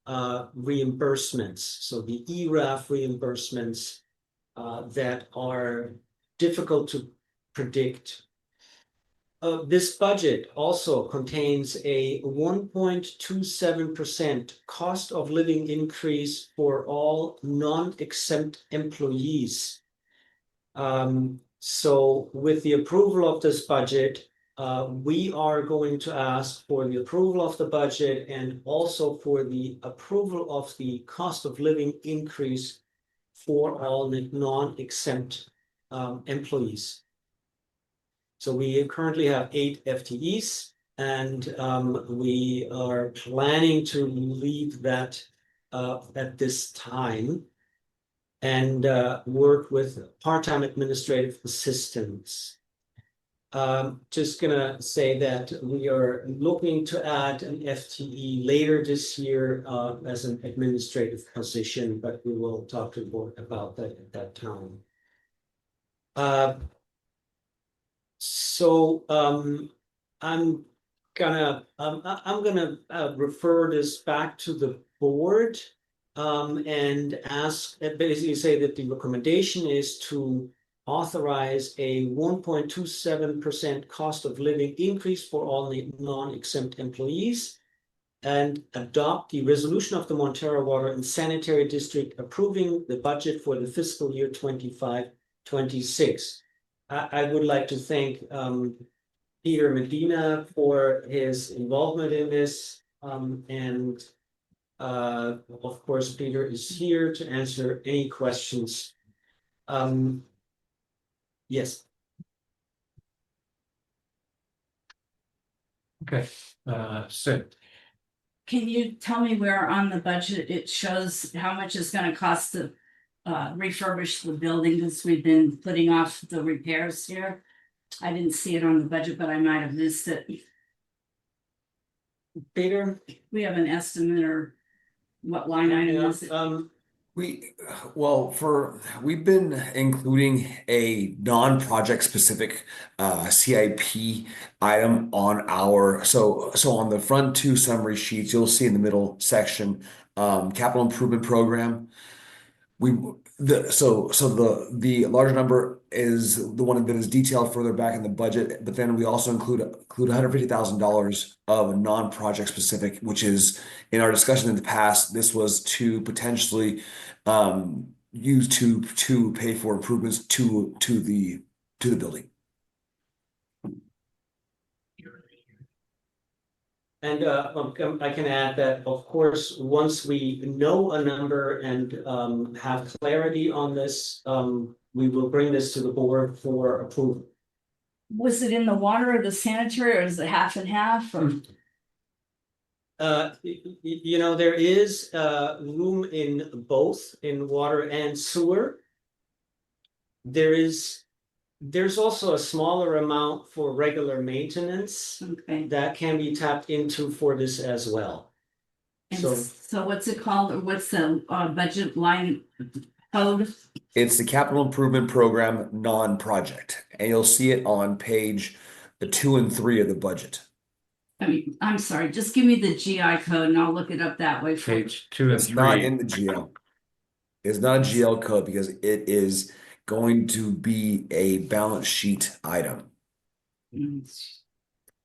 reimbursements. So the ERAF reimbursements that are difficult to predict. This budget also contains a 1.27% cost of living increase for all non-exempt employees. So with the approval of this budget, we are going to ask for the approval of the budget and also for the approval of the cost of living increase for all non-exempt employees. So we currently have 8 FTEs, and we are planning to leave that at this time and work with part-time administrative assistants. Just gonna say that we are looking to add an FTE later this year as an administrative position, but we will talk to the board about that at that time. Uh, So, I'm I'm gonna refer this back to the board. And ask, basically say that the recommendation is to authorize a 1.27% cost of living increase for all non-exempt employees. And adopt the resolution of the Montara Water and Sanitary District approving the budget for the fiscal year 25-26. I would like to thank Peter Medina for his involvement in this. And of course, Peter is here to answer any questions. Yes. Okay, Sid. Can you tell me where on the budget it shows how much it's gonna cost to refurbish the building, because we've been putting off the repairs here? I didn't see it on the budget, but I might have missed it. Peter? We have an estimate or what line item is it? We've been including a non-project specific CIP item on our, so on the front two summary sheets, you'll see in the middle section, capital improvement program. The larger number is the one that is detailed further back in the budget, but then we also include $150,000 of non-project specific, which is, in our discussion in the past, this was to potentially use to pay for improvements to the building. And I can add that, of course, once we know a number and have clarity on this, we will bring this to the board for approval. Was it in the water or the sanitary, or is it half and half? Or You know, there is room in both, in water and sewer. There's also a smaller amount for regular maintenance okay. that can be tapped into for this as well. And So- so what's it called, or what's the budget line code? It's the capital improvement program non-project, and you'll see it on page 2 and 3 of the budget. I mean, I'm sorry, just give me the GI code and I'll look it up that way. Page 2 and It's not 3. in the GL. It's not a GL code because it is going to be a balance sheet item.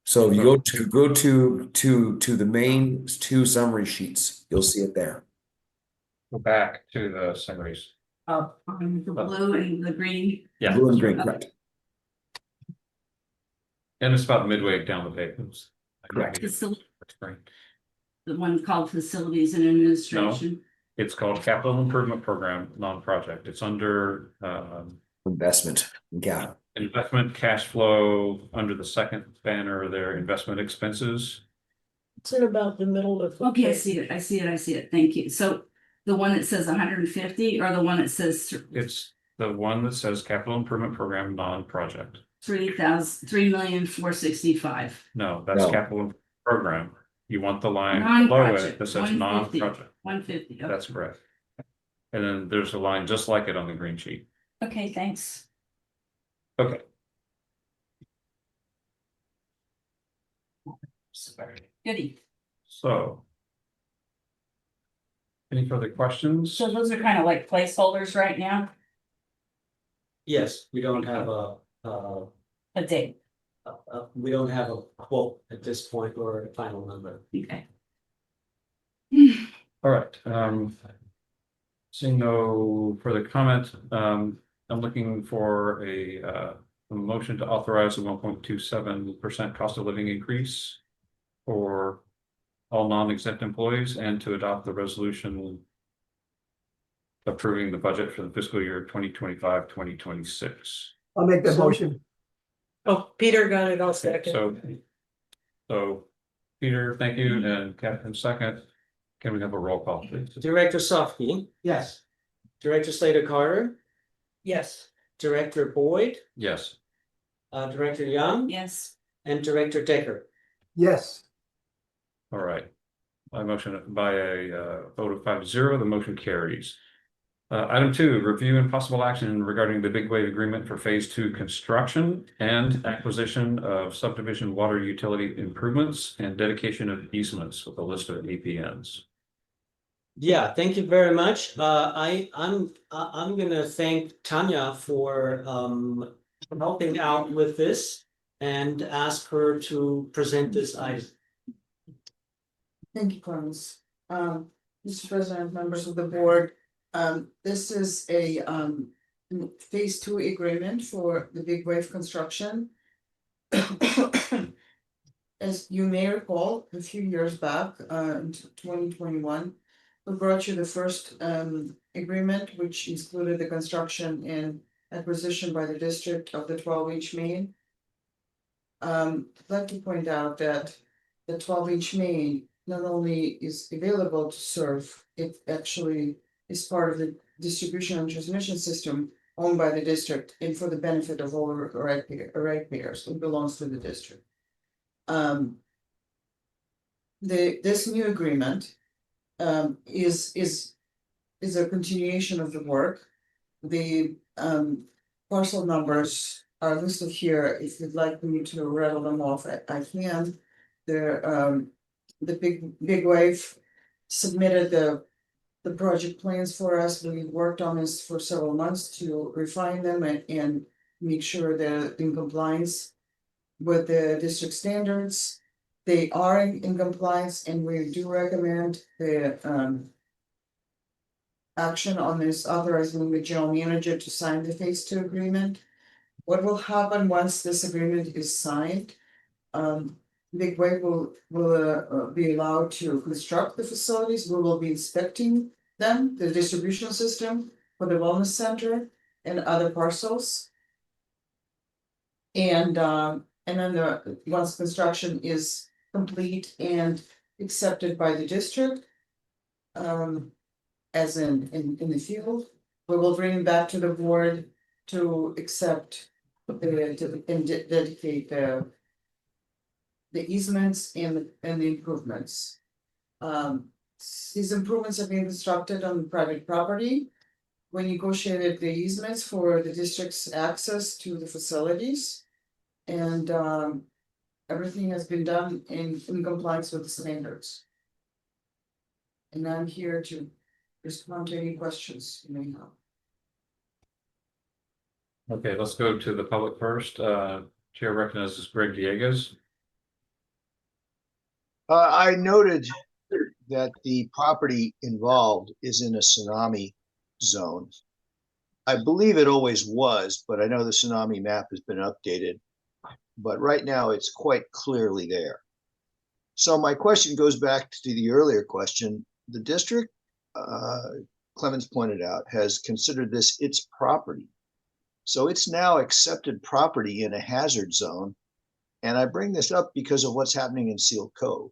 So if you go to the main 2 summary sheets, you'll see it there. Go back to the summaries. The blue and the green. Yeah, Blue and that's green, right. correct. And it's about midway down the page. Correct. The one called facilities and administration. It's called Capital Improvement Program, non-project. It's under Investment, yeah. investment cash flow under the second banner there, investment expenses. It's in about the middle of. Okay, I see it. Thank you. So the one that says 150 or the one that says It's the one that says Capital Improvement Program, non-project. 3,465. No, that's No. capital program. You want the line below it Non-project, that says 150. non-project. 150. Okay. That's correct. And then there's a line just like it on the green sheet. Okay, thanks. Okay. Goody. So. Any further questions? So those are kind of like placeholders right now, Yes, we don't have a date. we don't have a quote at this point or a final number. Okay. All right, seeing no further comment, I'm looking for a motion to authorize a 1.27% cost of living increase for all non-exempt employees and to adopt the resolution approving the budget for the fiscal year 2025-2026. I'll make that motion. Oh, Peter got it, I'll second. So Peter, thank you, and Catherine second. Can we have a roll call, please? Director Softy, Yes. Director Slater Carter, Yes. Director Boyd, Yes. Director Young, Yes. and Director Decker. Yes. All right. By a vote of 5-0, the motion carries. Item 2, review and possible action regarding the Big Wave Agreement for Phase 2 construction and acquisition of subdivision water utility improvements and dedication of easements with a list of APNs. Yeah, thank you very much. I'm gonna thank Tanya for helping out with this and ask her to present this item. Thank you, Clemens. Mr. President, members of the board, this is a phase 2 agreement for the Big Wave construction. As you may recall, a few years back, in 2021, we brought you the first agreement, which included the construction and acquisition by the district of the 12-inch main. I'd like to point out that the 12-inch main not only is available to serve, it actually is part of the distribution and transmission system owned by the district and for the benefit of all ratepayers. It belongs to the district. This new agreement is a continuation of the work. The parcel numbers are listed here. If you'd like me to rattle them off, I can. The Big Wave submitted the project plans for us. We worked on this for several months to refine them and make sure they're in compliance with the district standards. They are in compliance, and we do recommend the action on this, authorizing the general manager to sign the phase 2 agreement. What will happen once this agreement is signed? Big Wave will be allowed to construct the facilities. We will be inspecting them, the distribution system for the wellness center and other parcels. And then once construction is complete and accepted by the district, as in the field, we will bring it back to the board to accept and dedicate the easements and the improvements. These improvements are being constructed on private property. We negotiated the easements for the district's access to the facilities. And everything has been done in compliance with the standards. And I'm here to respond to any questions you may have. Okay, let's go to the public first. Chair recognizes Greg Diegas. I noted that the property involved is in a tsunami zone. I believe it always was, but I know the tsunami map has been updated. But right now it's quite clearly there. So my question goes back to the earlier question. The district, Clemens pointed out, has considered this its property. So it's now accepted property in a hazard zone. And I bring this up because of what's happening in Seal Cove.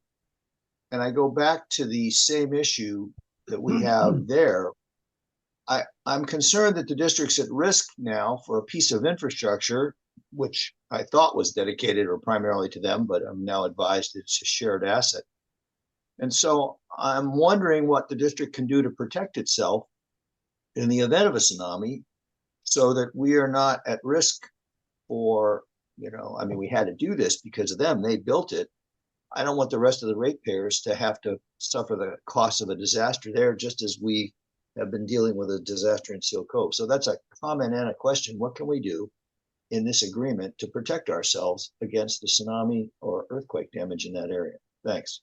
And I go back to the same issue that we have there. I'm concerned that the district's at risk now for a piece of infrastructure, which I thought was dedicated or primarily to them, but I'm now advised it's a shared asset. And so I'm wondering what the district can do to protect itself in the event of a tsunami so that we are not at risk for, I mean, we had to do this because of them. They built it. I don't want the rest of the ratepayers to have to suffer the cost of a disaster there, just as we have been dealing with a disaster in Seal Cove. So that's a comment and a question. What can we do in this agreement to protect ourselves against the tsunami or earthquake damage in that area? Thanks.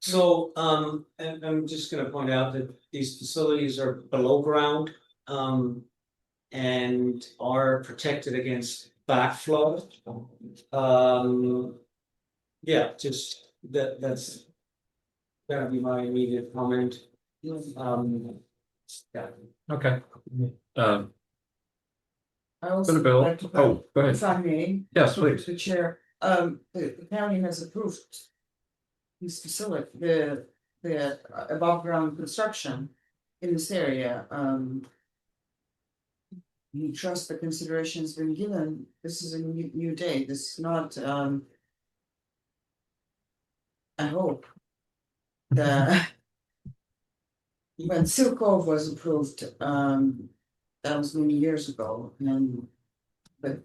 So, and I'm just gonna point out that these facilities are below ground, and are protected against backflow. Yeah, just that's gonna be my immediate comment. Yeah. Okay. I also Bill. like to, Oh, go ahead. if I may. Yes, please. The chair, the county has approved this facility, the above ground construction in this area. We trust the consideration's been given. This is a new day. This is not, I hope. The. When Seal Cove was approved, that was many years ago, and. But.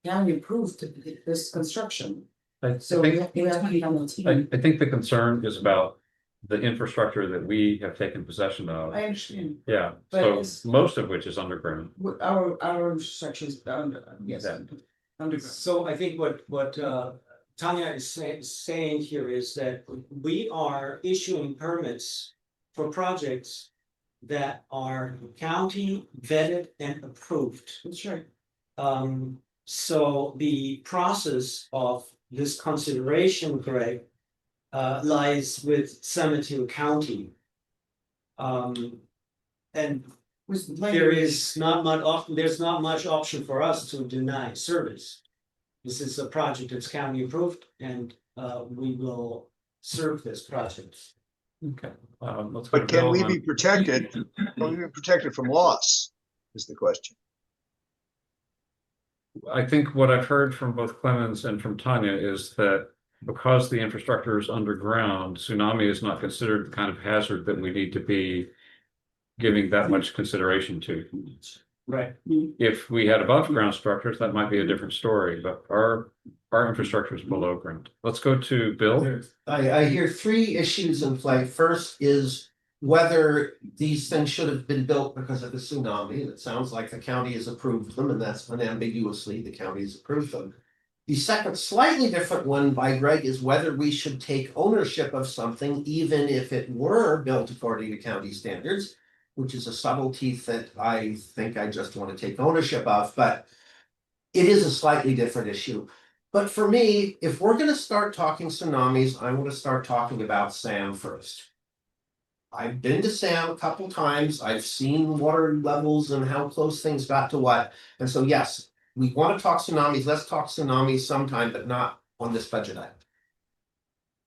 County approved this construction, I so think, we have to come. I think the concern is about the infrastructure that we have taken possession of. I understand, Yeah, But so it's- most of which is underground. our infrastructure is yes, Yeah. underground. So I think what Tanya is saying here is that we are issuing permits for projects that are county vetted and approved. That's right. So the process of this consideration, Greg, lies with Sanitary County. And there is not much, there's not much option for us to deny service. This is a project that's county approved and we will serve this project. Okay, let's go to But can Bill we on- be protected? Can we be protected from loss? Is the question. I think what I've heard from both Clemens and from Tanya is that because the infrastructure is underground, tsunami is not considered the kind of hazard that we need to be giving that much consideration to. Right. If we had above ground structures, that might be a different story, but our infrastructure is below ground. Let's go to Bill. I hear three issues in play. First is whether these things should have been built because of the tsunami. And it sounds like the county has approved them, and that's unambiguously the county has approved them. The second slightly different one by Greg is whether we should take ownership of something, even if it were built according to county standards, which is a subtlety that I think I just want to take ownership of, but it is a slightly different issue. But for me, if we're gonna start talking tsunamis, I want to start talking about Sam first. I've been to Sam a couple times. I've seen water levels and how close things got to what. And so, yes, we want to talk tsunamis. Let's talk tsunamis sometime, but not on this budget item.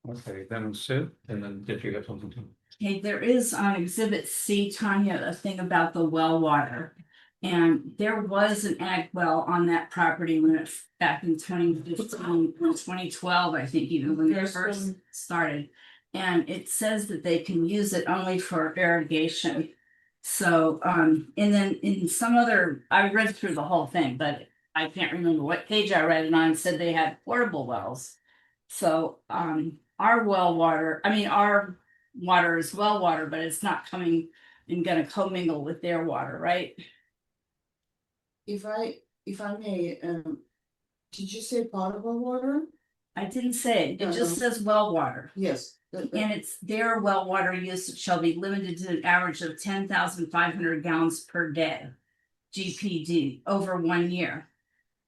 Okay, then Sid, and then did you have something to? Okay, there is on exhibit C, Tanya, a thing about the well water. And there was an ag well on that property when it, back in 2015, 2012, I think, even when it There's first some- started. And it says that they can use it only for irrigation. So, and then in some other, I read through the whole thing, but I can't remember what page I read it on, said they had portable wells. So, our well water, I mean, our water is well water, but it's not coming and gonna commingle with their water, right? If I may, did you say potable water? I didn't say it, it just No. says well water. Yes. And it's their well water use shall be limited to an average of 10,500 gallons per day. GPD over 1 year.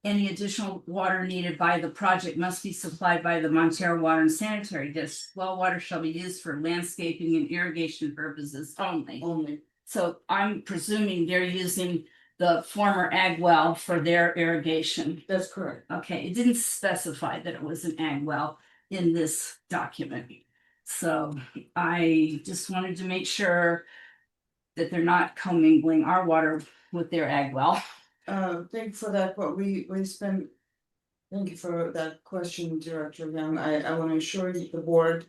Any additional water needed by the project must be supplied by the Montara Water and Sanitary District. Well water shall be used for landscaping and irrigation purposes only. Only. So I'm presuming they're using the former ag well for their irrigation. That's correct. Okay, it didn't specify that it was an ag well in this document. So I just wanted to make sure that they're not commingling our water with their ag well. Thank you for that, but we spent. Thank you for that question, Director Young. I want to assure the board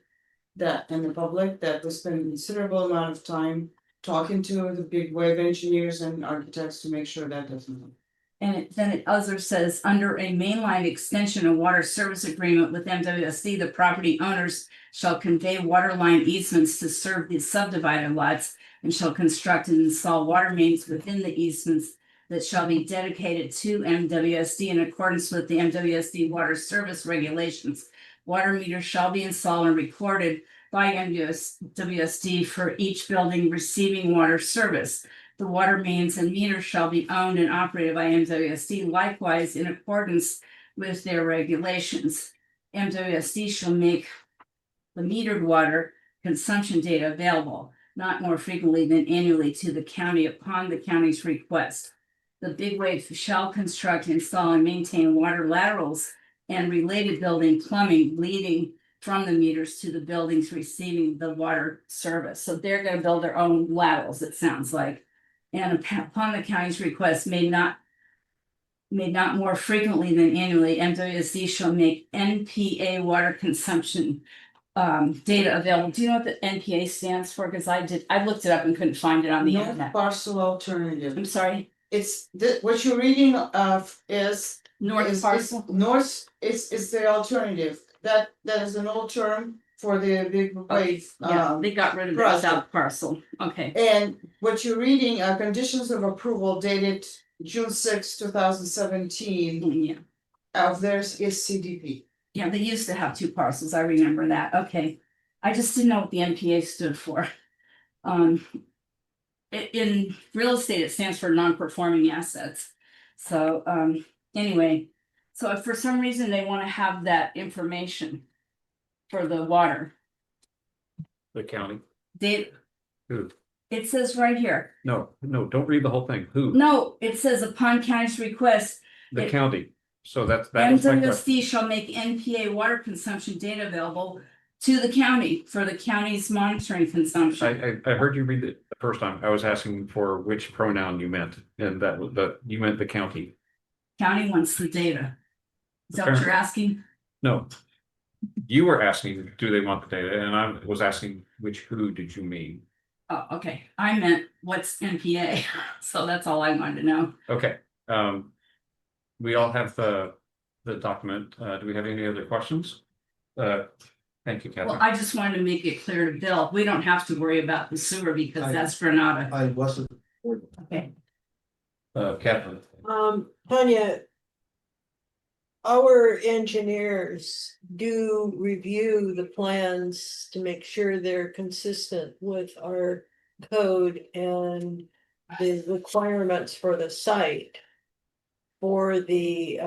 that and the public that we spend a considerable amount of time talking to the big wave engineers and architects to make sure that doesn't happen. And then it also says, under a mainline extension and water service agreement with MWSD, the property owners shall convey water line easements to serve the subdivided lots and shall construct and install water mains within the easements that shall be dedicated to MWSD in accordance with the MWSD water service regulations. Water meters shall be installed and recorded by MWSD for each building receiving water service. The water mains and meters shall be owned and operated by MWSD, likewise in accordance with their regulations. MWSD shall make the metered water consumption data available, not more frequently than annually, to the county upon the county's request. The big wave shall construct, install, and maintain water laterals and related building plumbing leading from the meters to the buildings receiving the water service. So they're gonna build their own laterals, it sounds like. And upon the county's request may not Made not more frequently than annually, MWSD shall make NPA water consumption data available. Do you know what the NPA stands for? Because I looked it up and couldn't find it on the North internet. parcel alternative. I'm sorry, It's what you're reading of is. North parcel. North is the alternative. That is an old term for the big wave. Yeah, they got rid of the project. south parcel. Okay, And what you're reading are conditions of approval dated June 6, 2017 yeah. of theirs is CDP. Yeah, they used to have two parcels, I remember that, okay. I just didn't know what the NPA stood for. In real estate, it stands for non-performing assets. So, anyway, so if for some reason they wanna have that information for the water, The county. it Who? says right here. No, don't read the whole thing. Who? No, it says upon county's request, The it- county. So that was my question. MWSD shall make NPA water consumption data available to the county for the county's monitoring consumption. I heard you read it the first time. I was asking for which pronoun you meant, and you meant the county. County wants the data. Is that what you're asking? No. You were asking, do they want the data? And I was asking, who did you mean? Oh, okay. I meant what's NPA. So that's all I wanted to know. Okay, we all have the document. Do we have any other questions? Thank you, Well, Catherine. I just wanted to make it clear to Bill, we don't have to worry about the sewer because that's Granada. I wasn't. Okay. Catherine, Tanya. Our engineers do review the plans to make sure they're consistent with our code and the requirements for the site. For the,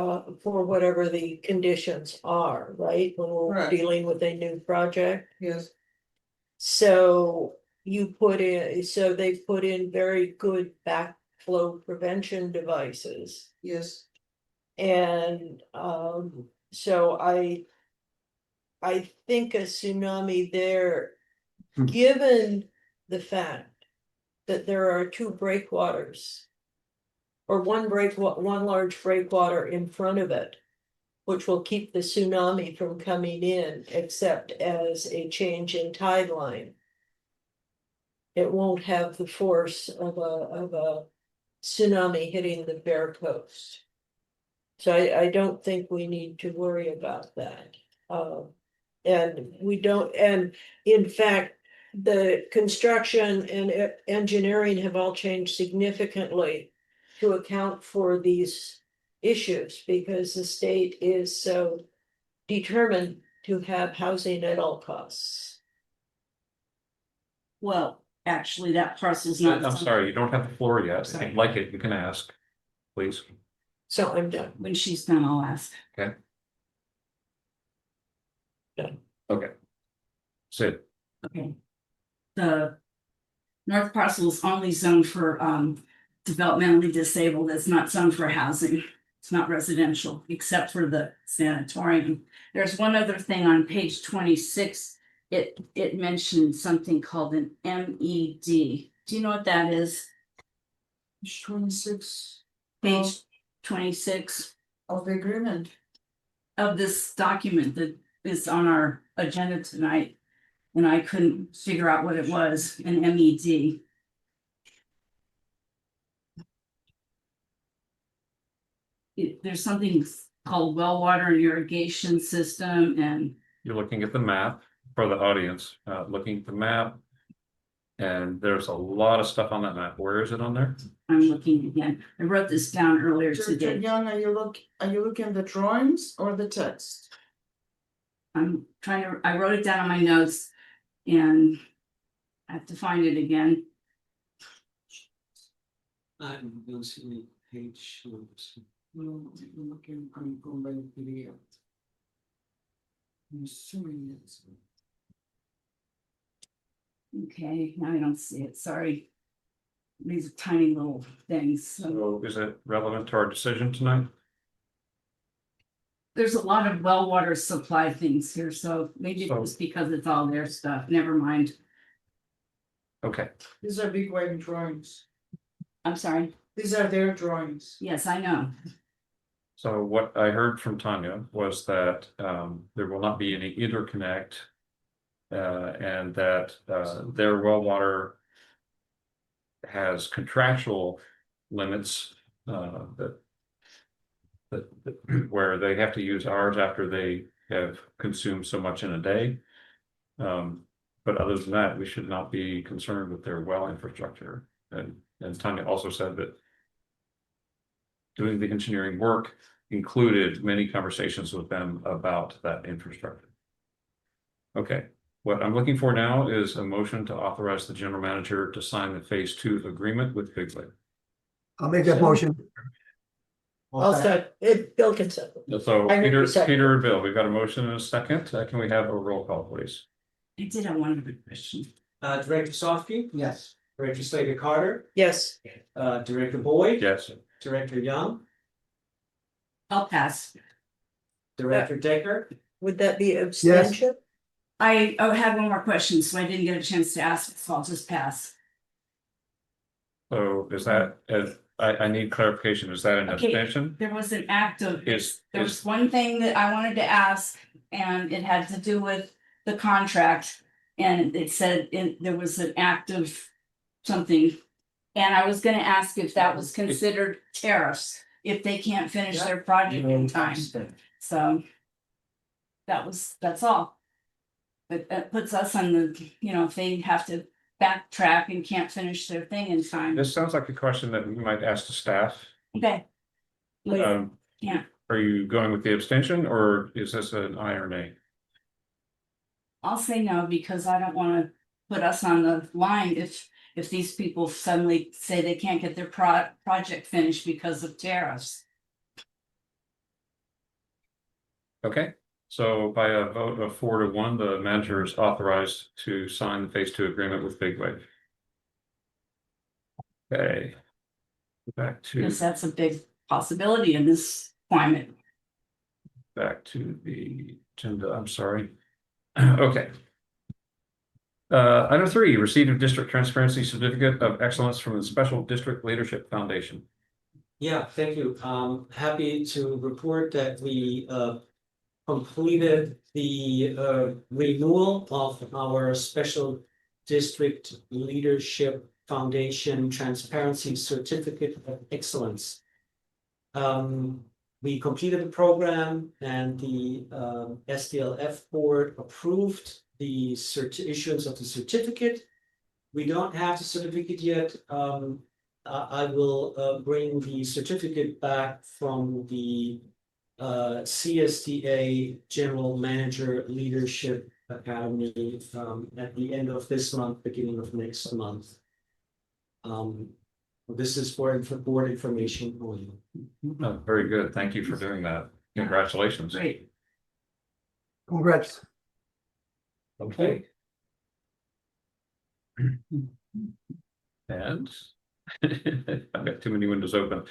for whatever the conditions are, right, when we're Right. dealing with a new project. Yes. So they put in very good backflow prevention devices. Yes. And so I think a tsunami there, given the fact that there are two breakwaters. Or one large breakwater in front of it, which will keep the tsunami from coming in, except as a change in tide line. It won't have the force of a tsunami hitting the Bear Coast. So I don't think we need to worry about that. And we don't, and in fact, the construction and engineering have all changed significantly to account for these issues, because the state is so determined to have housing at all costs. Well, actually, that parcel's not. I'm sorry, you don't have the floor yet. If Sorry. you'd like it, you can ask, please. So I'm done. When she's done, I'll ask. Okay. Sid, Okay. The north parcel is only zoned for developmentally disabled. It's not zoned for housing. It's not residential, except for the sanatorium. There's one other thing on page 26. It mentioned something called an MED. Do you know what that is? 26 Page 26 of the agreement. of this document that is on our agenda tonight. And I couldn't figure out what it was, an MED. There's something called well water and irrigation system, and you're looking at the map for the audience, looking at the map. And there's a lot of stuff on that map. Where is it on there? I'm looking again. I wrote this down earlier today. John, are you looking at the drawings or the text? I wrote it down on my notes and I have to find it again. I'm losing page. No, I'm looking, I'm going by the PDF. I'm assuming it's. Okay, now I don't see it, sorry. These are tiny little things, so So is it relevant to our decision tonight? there's a lot of well water supply things here, so maybe it's because it's all their stuff, never mind. Okay, These are big wave drawings. I'm sorry, These are their drawings. yes, I know. So what I heard from Tanya was that there will not be any interconnect. And that their well water has contractual limits where they have to use ours after they have consumed so much in a day. But other than that, we should not be concerned with their well infrastructure. And Tanya also said that doing the engineering work included many conversations with them about that infrastructure. Okay, what I'm looking for now is a motion to authorize the general manager to sign the phase 2 agreement with Big Lake. I'll make that motion. I'll start, Bill can second. So I heard you second. Peter and Bill, we've got a motion and a second. Can we have a roll call, please? I did have one other question. Director Softy, Yes. Director Slater Carter, Yes, Director Boyd. Yes. Director Young, I'll pass. Director Decker. would that be abstention? I had one more question, so I didn't get a chance to ask, so I'll just pass. So is that, I need clarification. Is that an Okay. abstention? There was an act of, Is, there was one thing that I wanted to ask, and it had to do with the contract. And it said there was an act of something. And I was gonna ask if that was considered tariffs, if they can't finish their project in time, so. That's all. But that puts us on the, if they have to backtrack and can't finish their thing in time. this sounds like a question that we might ask the staff. Okay. Yeah. Are you going with the abstention or is this an aye or nay? I'll say no, because I don't wanna put us on the line if these people suddenly say they can't get their project finished because of tariffs. Okay, so by a vote of 4-1, the manager is authorized to sign the phase 2 agreement with Big Wave. Okay. Back to, Because that's a big possibility in this climate. back to the agenda, I'm sorry. Okay. Item 3, receipt of district transparency certificate of excellence from the Special District Leadership Foundation. Yeah, thank you. Happy to report that we completed the renewal of our Special District Leadership Foundation Transparency Certificate of Excellence. We completed the program and the SDLF board approved the issuance of the certificate. We don't have the certificate yet. I will bring the certificate back from the CSDA General Manager Leadership Academy at the end of this month, beginning of next month. This is for board information only. Oh, very good. Thank you for doing that. Congratulations. Great. Congrats. Okay. And I've got too many windows open.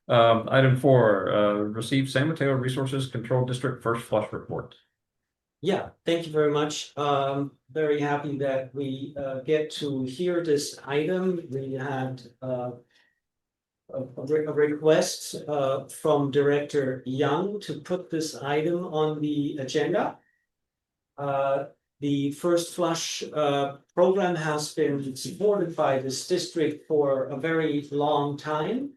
Item 4, receive San Mateo Resources Control District first flush report. Yeah, thank you very much. Very happy that we get to hear this item. We had a request from Director Young to put this item on the agenda. The first flush program has been supported by this district for a very long time.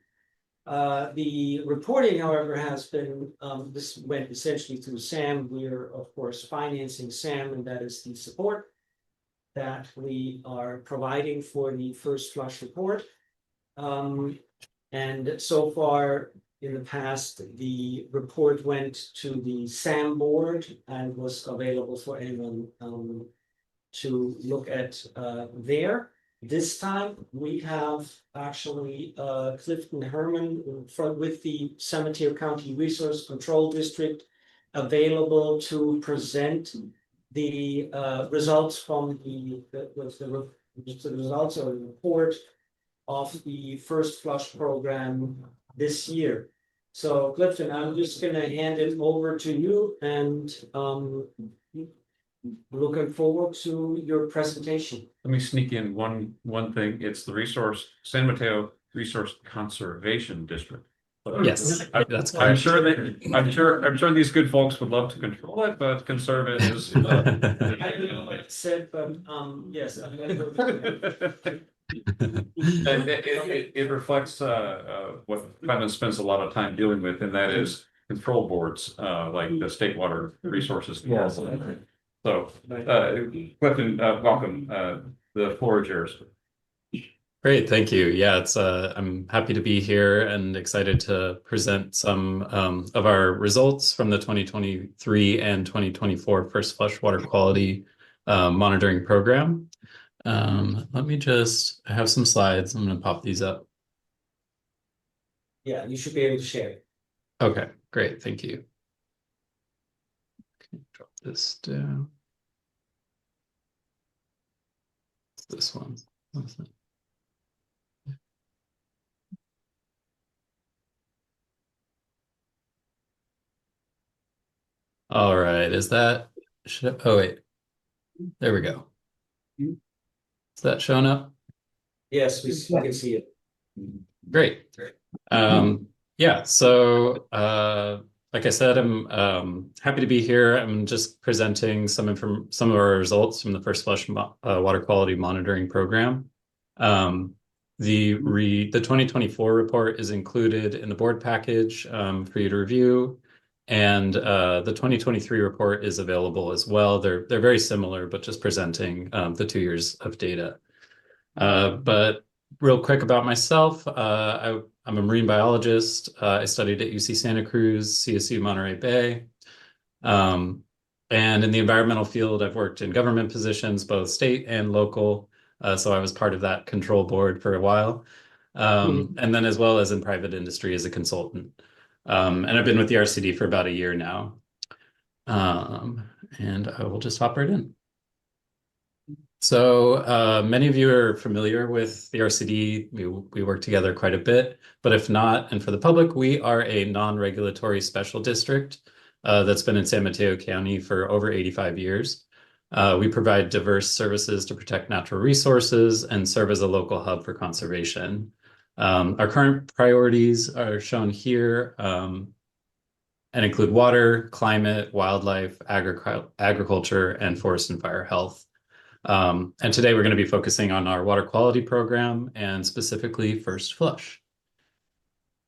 The reporting, however, has been, this went essentially through SAM. We're, of course, financing SAM, and that is the support that we are providing for the first flush report. And so far in the past, the report went to the SAM board and was available for anyone to look at there. This time we have actually Clifton Herman with the San Mateo County Resource Control District available to present the results from the results of the report of the first flush program this year. So Clifton, I'm just gonna hand it over to you and looking forward to your presentation. Let me sneak in one thing. It's the San Mateo Resource Conservation District. Yes, that's I'm correct. sure I'm sure these good folks would love to control it, but conserve it is. I don't know what it said, but, yes. It reflects what Clemens spends a lot of time dealing with, and that is control boards, like the State Water Resources. Yes. So, Clifton, welcome. The floor is yours. Great, thank you. Yeah, it's I'm happy to be here and excited to present some of our results from the 2023 and 2024 First Flush Water Quality Monitoring Program. Let me I have some slides. I'm going to pop these up. Yeah, you should be able to share it. Okay, great, thank you. Okay, drop this down. It's this one. All right, oh wait, there we go. Is that showing up? Yes, we can see it. Great. Yeah, so like I said, I'm happy to be here. I'm just presenting some of our results from the First Flush Water Quality Monitoring Program. The 2024 report is included in the board package for you to review. And the 2023 report is available as well. They're very similar, but just presenting the 2 years of data. But real quick about myself, I'm a marine biologist. I studied at UC Santa Cruz, CSU Monterey Bay. And in the environmental field, I've worked in government positions, both state and local. So I was part of that control board for a while. And then as well as in private industry as a consultant. And I've been with the RCD for about a year now. And I will just hop right in. So many of you are familiar with the RCD. We work together quite a bit, but if not, and for the public, we are a non-regulatory special district that's been in San Mateo County for over 85 years. We provide diverse services to protect natural resources and serve as a local hub for conservation. Our current priorities are shown here and include water, climate, wildlife, agriculture, and forest and fire health. And today we're going to be focusing on our water quality program and specifically First Flush.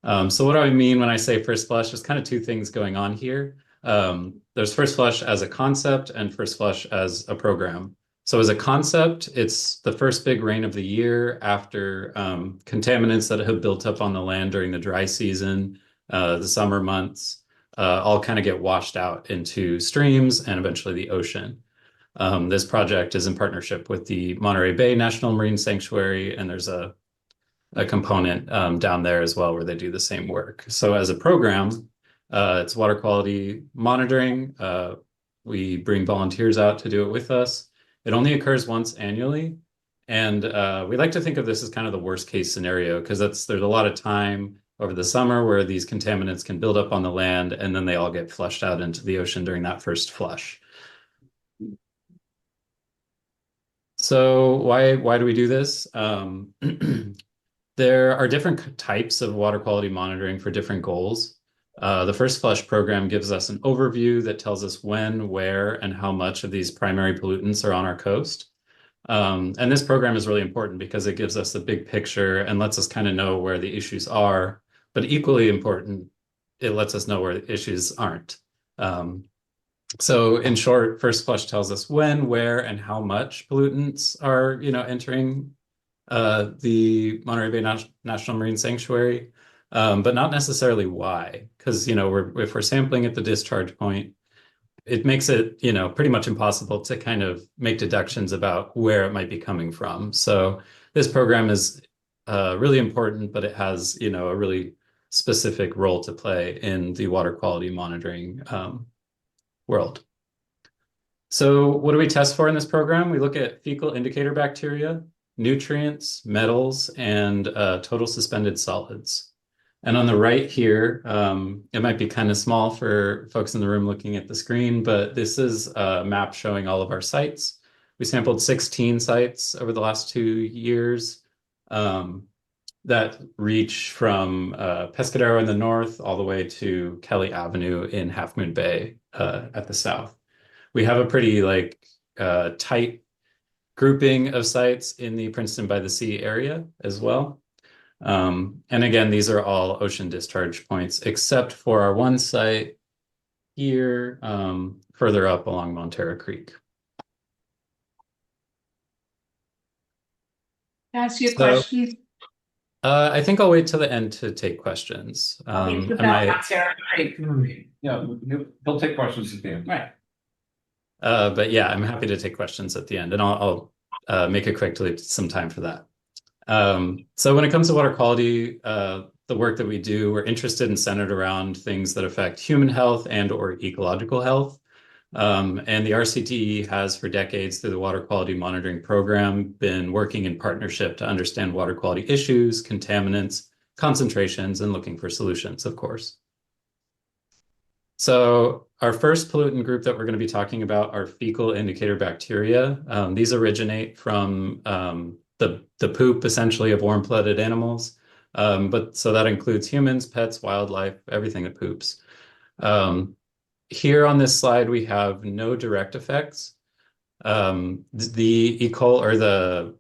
So what do I mean when I say First Flush? There's kind of two things going on here. There's First Flush as a concept and First Flush as a program. So as a concept, it's the first big rain of the year after contaminants that have built up on the land during the dry season, the summer months, all kind of get washed out into streams and eventually the ocean. This project is in partnership with the Monterey Bay National Marine Sanctuary, and there's a component down there as well where they do the same work. So as a program, it's water quality monitoring. We bring volunteers out to do it with us. It only occurs once annually. And we like to think of this as kind of the worst case scenario because there's a lot of time over the summer where these contaminants can build up on the land and then they all get flushed out into the ocean during that first flush. So why do we do this? There are different types of water quality monitoring for different goals. The First Flush program gives us an overview that tells us when, where, and how much of these primary pollutants are on our coast. And this program is really important because it gives us the big picture and lets us kind of know where the issues are. But equally important, it lets us know where the issues aren't. So in short, First Flush tells us when, where, and how much pollutants are, entering the Monterey Bay National Marine Sanctuary, but not necessarily why. Because, if we're sampling at the discharge point, it makes it, pretty much impossible to kind of make deductions about where it might be coming from. So this program is really important, but it has, a really specific role to play in the water quality monitoring world. So what do we test for in this program? We look at fecal indicator bacteria, nutrients, metals, and total suspended solids. And on the right here, it might be kind of small for folks in the room looking at the screen, but this is a map showing all of our sites. We sampled 16 sites over the last 2 years. that reach from Pescadero in the north all the way to Kelly Avenue in Half Moon Bay at the south. We have a pretty tight grouping of sites in the Princeton by the Sea area as well. And again, these are all ocean discharge points, except for our one site here, further up along Montara Creek. Can I ask you a So- question? I think I'll wait till the end to take questions. Okay, it's I about might- Montara Creek. Yeah, he'll take questions at the end. Right. But yeah, I'm happy to take questions at the end, and I'll make it quick to leave some time for that. So when it comes to water quality, the work that we do, we're interested and centered around things that affect human health and or ecological health. And the RCTE has for decades through the Water Quality Monitoring Program been working in partnership to understand water quality issues, contaminants, concentrations, and looking for solutions, of course. So our first pollutant group that we're going to be talking about are fecal indicator bacteria. These originate from the poop, essentially, of warm-blooded animals. But so that includes humans, pets, wildlife, everything that poops. Here on this slide, we have no direct effects. The E. coli or the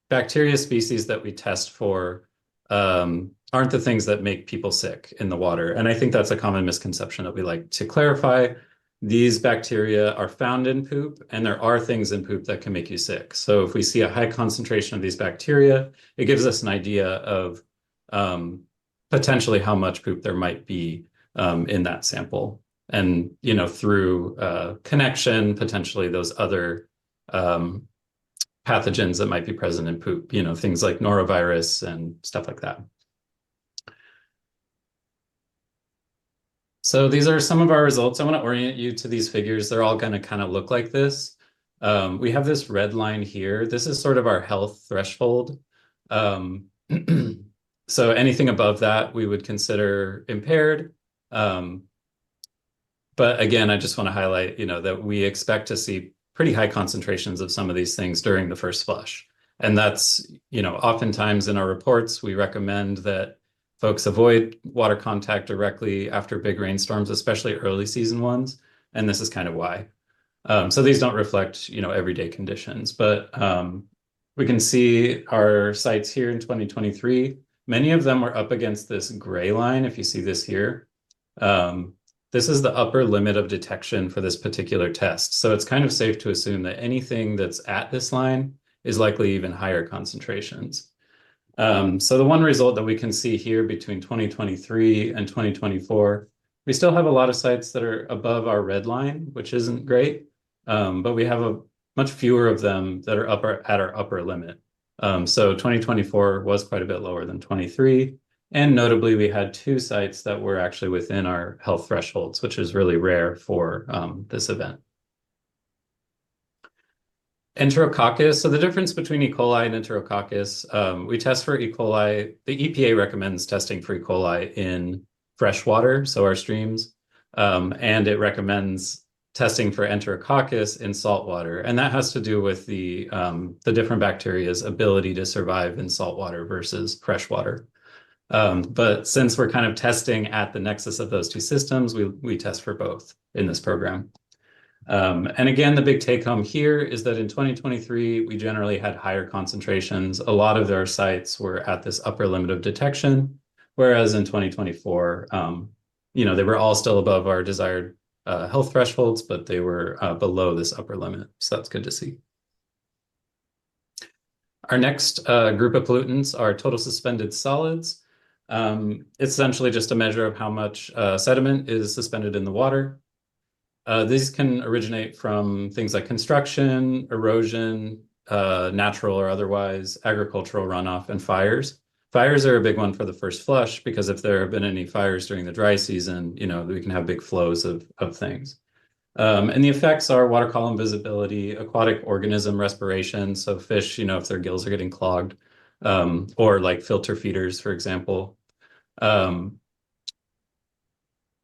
bacteria species that we test for aren't the things that make people sick in the water. And I think that's a common misconception that we like to clarify. These bacteria are found in poop, and there are things in poop that can make you sick. So if we see a high concentration of these bacteria, it gives us an idea of potentially how much poop there might be in that sample. And, you know, through connection, potentially those other pathogens that might be present in poop, you know, things like norovirus and stuff like that. So these are some of our results. I want to orient you to these figures. They're all going to kind of look like this. We have this red line here. This is sort of our health threshold. So anything above that we would consider impaired. But again, I just want to highlight, you know, that we expect to see pretty high concentrations of some of these things during the first flush. And that's, you know, oftentimes in our reports, we recommend that folks avoid water contact directly after big rainstorms, especially early season ones. And this is kind of why. So these don't reflect, you know, everyday conditions, but we can see our sites here in 2023. Many of them are up against this gray line, if you see this here. This is the upper limit of detection for this particular test. So it's kind of safe to assume that anything that's at this line is likely even higher concentrations. So the one result that we can see here between 2023 and 2024, we still have a lot of sites that are above our red line, which isn't great, but we have a much fewer of them that are at our upper limit. So 2024 was quite a bit lower than 23. And notably, we had 2 sites that were actually within our health thresholds, which is really rare for this event. Enterococcus. So the difference between E. coli and Enterococcus, we test for E. coli. The EPA recommends testing for E. coli in fresh water, so our streams, and it recommends testing for Enterococcus in salt water. And that has to do with the different bacteria's ability to survive in salt water versus fresh water. But since we're kind of testing at the nexus of those 2 systems, we test for both in this program. And again, the big take home here is that in 2023, we generally had higher concentrations. A lot of their sites were at this upper limit of detection, whereas in 2024, you know, they were all still above our desired health thresholds, but they were below this upper limit. So that's good to see. Our next group of pollutants are total suspended solids. It's essentially just a measure of how much sediment is suspended in the water. These can originate from things like construction, erosion, natural or otherwise, agricultural runoff, and fires. Fires are a big one for the first flush because if there have been any fires during the dry season, you know, we can have big flows of things. And the effects are water column visibility, aquatic organism respiration. So fish, you know, if their gills are getting clogged, or like filter feeders, for example.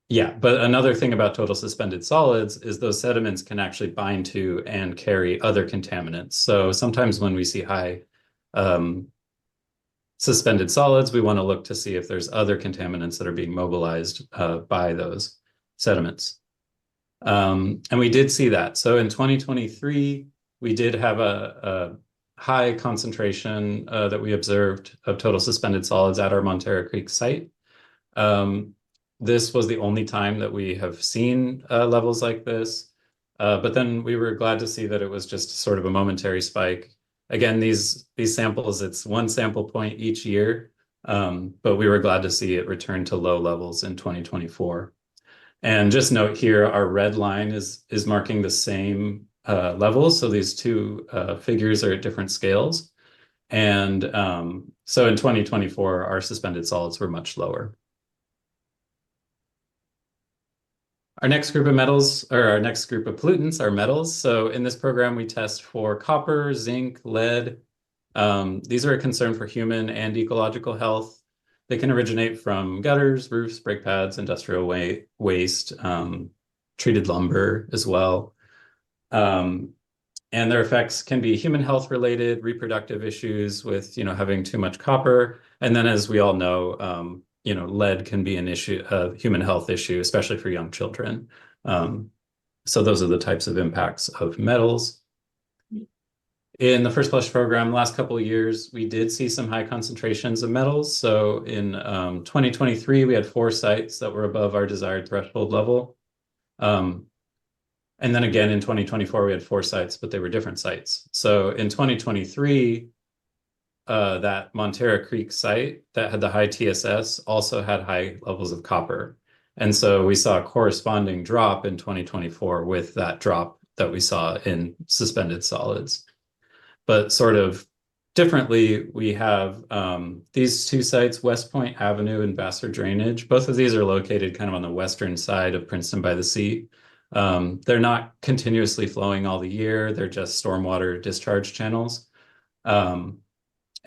Yeah, but another thing about total suspended solids is those sediments can actually bind to and carry other contaminants. So sometimes when we see high suspended solids, we want to look to see if there's other contaminants that are being mobilized by those sediments. And we did see that. So in 2023, we did have a high concentration that we observed of total suspended solids at our Montara Creek site. This was the only time that we have seen levels like this. But then we were glad to see that it was just sort of a momentary spike. Again, these samples, it's one sample point each year, but we were glad to see it return to low levels in 2024. And just note here, our red line is marking the same levels. So these two figures are at different scales. And so in 2024, our suspended solids were much lower. Our next group of metals, or our next group of pollutants, are metals. So in this program, we test for copper, zinc, lead. These are a concern for human and ecological health. They can originate from gutters, roofs, brake pads, industrial waste, treated lumber as well. And their effects can be human health related, reproductive issues with, having too much copper. And then as we all know, lead can be an issue, a human health issue, especially for young children. So those are the types of impacts of metals. In the First Blush program, the last couple of years, we did see some high concentrations of metals. So in 2023, we had 4 sites that were above our desired threshold level. And then again, in 2024, we had 4 sites, but they were different sites. So in 2023, that Montara Creek site that had the high TSS also had high levels of copper. And so we saw a corresponding drop in 2024 with that drop that we saw in suspended solids. But sort of differently, we have these 2 sites, West Point Avenue and Vassar Drainage. Both of these are located kind of on the western side of Princeton by the Sea. They're not continuously flowing all the year. They're just stormwater discharge channels.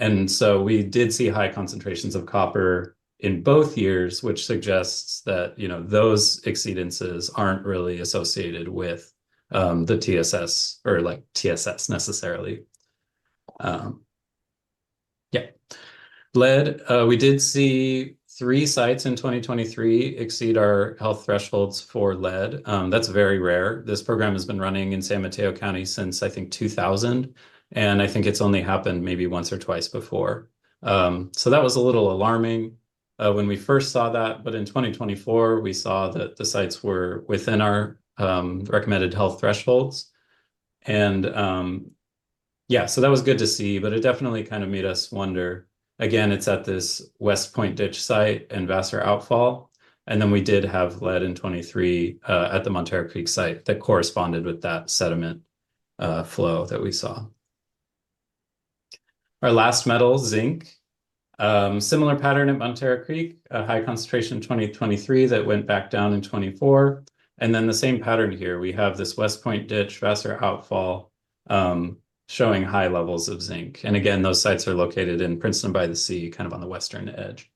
And so we did see high concentrations of copper in both years, which suggests that, those exceedances aren't really associated with the TSS or like TSS necessarily. Lead, we did see 3 sites in 2023 exceed our health thresholds for lead. That's very rare. This program has been running in San Mateo County since I think 2000. And I think it's only happened maybe once or twice before. So that was a little alarming when we first saw that. But in 2024, we saw that the sites were within our recommended health thresholds. And so that was good to see, but it definitely kind of made us wonder. Again, it's at this West Point Ditch site and Vassar Outfall. And then we did have lead in 23 at the Montara Creek site that corresponded with that sediment flow that we saw. Our last metal, zinc, similar pattern at Montara Creek, a high concentration in 2023 that went back down in 24. And then the same pattern here. We have this West Point Ditch, Vassar Outfall, showing high levels of zinc. And again, those sites are located in Princeton by the Sea, kind of on the western edge.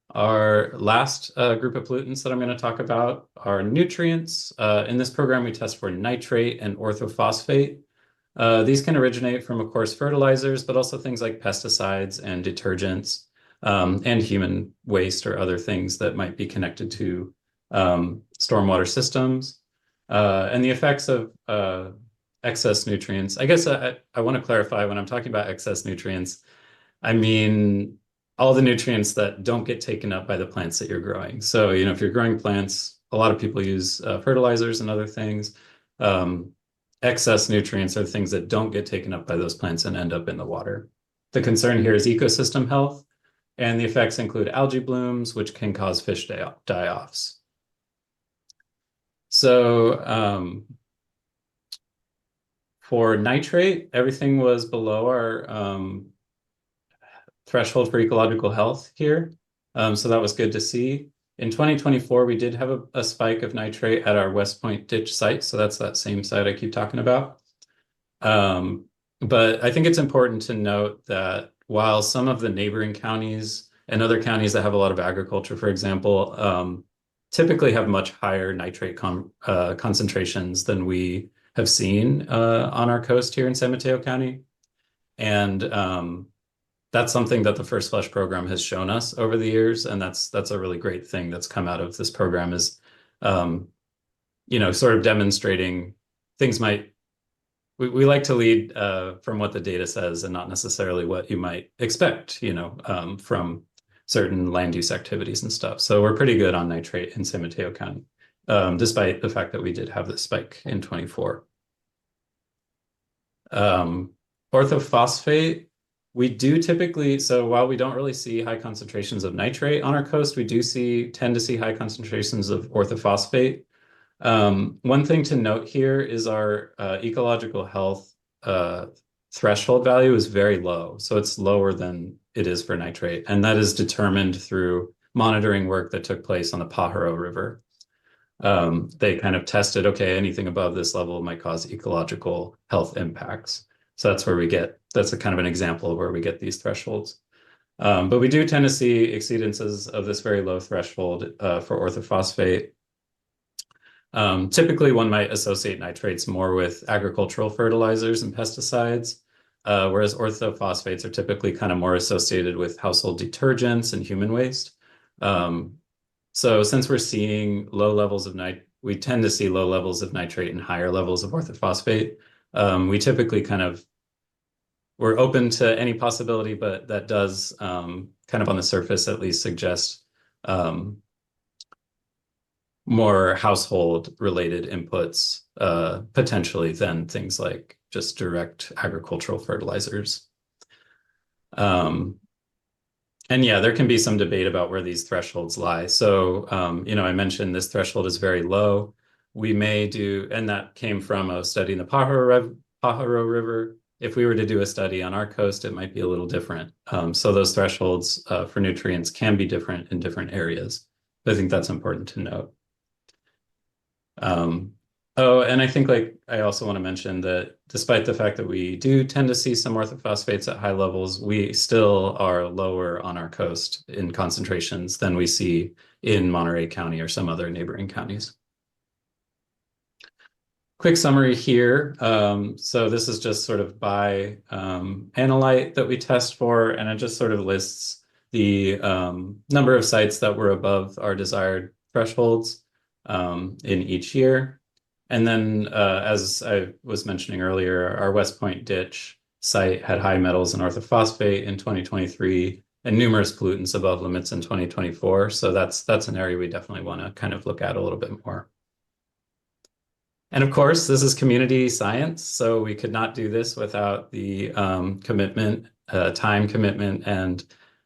Our last group of pollutants that I'm going to talk about are nutrients. In this program, we test for nitrate and orthophosphate. These can originate from, of course, fertilizers, but also things like pesticides and detergents, and human waste or other things that might be connected to stormwater systems. And the effects of excess nutrients. I guess I want to clarify, when I'm talking about excess nutrients, I mean all the nutrients that don't get taken up by the plants that you're growing. So, if you're growing plants, a lot of people use fertilizers and other things. Excess nutrients are things that don't get taken up by those plants and end up in the water. The concern here is ecosystem health, and the effects include algae blooms, which can cause fish die-offs. So for nitrate, everything was below our threshold for ecological health here. So that was good to see. In 2024, we did have a spike of nitrate at our West Point Ditch site. So that's that same site I keep talking about. But I think it's important to note that while some of the neighboring counties and other counties that have a lot of agriculture, for example, typically have much higher nitrate concentrations than we have seen on our coast here in San Mateo County. And that's something that the First Flush program has shown us over the years, and that's a really great thing that's come out of this program is, sort of demonstrating things might. We like to lead from what the data says and not necessarily what you might expect, from certain land use activities and stuff. So we're pretty good on nitrate in San Mateo County, despite the fact that we did have this spike in 24. Orthophosphate, we do typically, so while we don't really see high concentrations of nitrate on our coast, we do tend to see high concentrations of orthophosphate. One thing to note here is our ecological health threshold value is very low. So it's lower than it is for nitrate. And that is determined through monitoring work that took place on the Pajaro River. They kind of tested, okay, anything above this level might cause ecological health impacts. So that's where that's a kind of an example of where we get these thresholds. But we do tend to see exceedances of this very low threshold for orthophosphate. Typically, one might associate nitrates more with agricultural fertilizers and pesticides, whereas orthophosphates are typically kind of more associated with household detergents and human waste. So since we're seeing low levels of we tend to see low levels of nitrate and higher levels of orthophosphate. We typically we're open to any possibility, but that does kind of on the surface at least suggest more household related inputs potentially than things like just direct agricultural fertilizers. And yeah, there can be some debate about where these thresholds lie. So, I mentioned this threshold is very low. We may do, and that came from a study in the Pajaro River. If we were to do a study on our coast, it might be a little different. So those thresholds for nutrients can be different in different areas. I think that's important to note. And I think I also want to mention that despite the fact that we do tend to see some orthophosphates at high levels, we still are lower on our coast in concentrations than we see in Monterey County or some other neighboring counties. Quick summary here. So this is just sort of by analyte that we test for, and it just sort of lists the number of sites that were above our desired thresholds in each year. And then, as I was mentioning earlier, our West Point ditch site had high metals and orthophosphate in 2023 and numerous pollutants above limits in 2024. So that's an area we definitely want to kind of look at a little bit more. And of course, this is community science, so we could not do this without the commitment, time commitment, and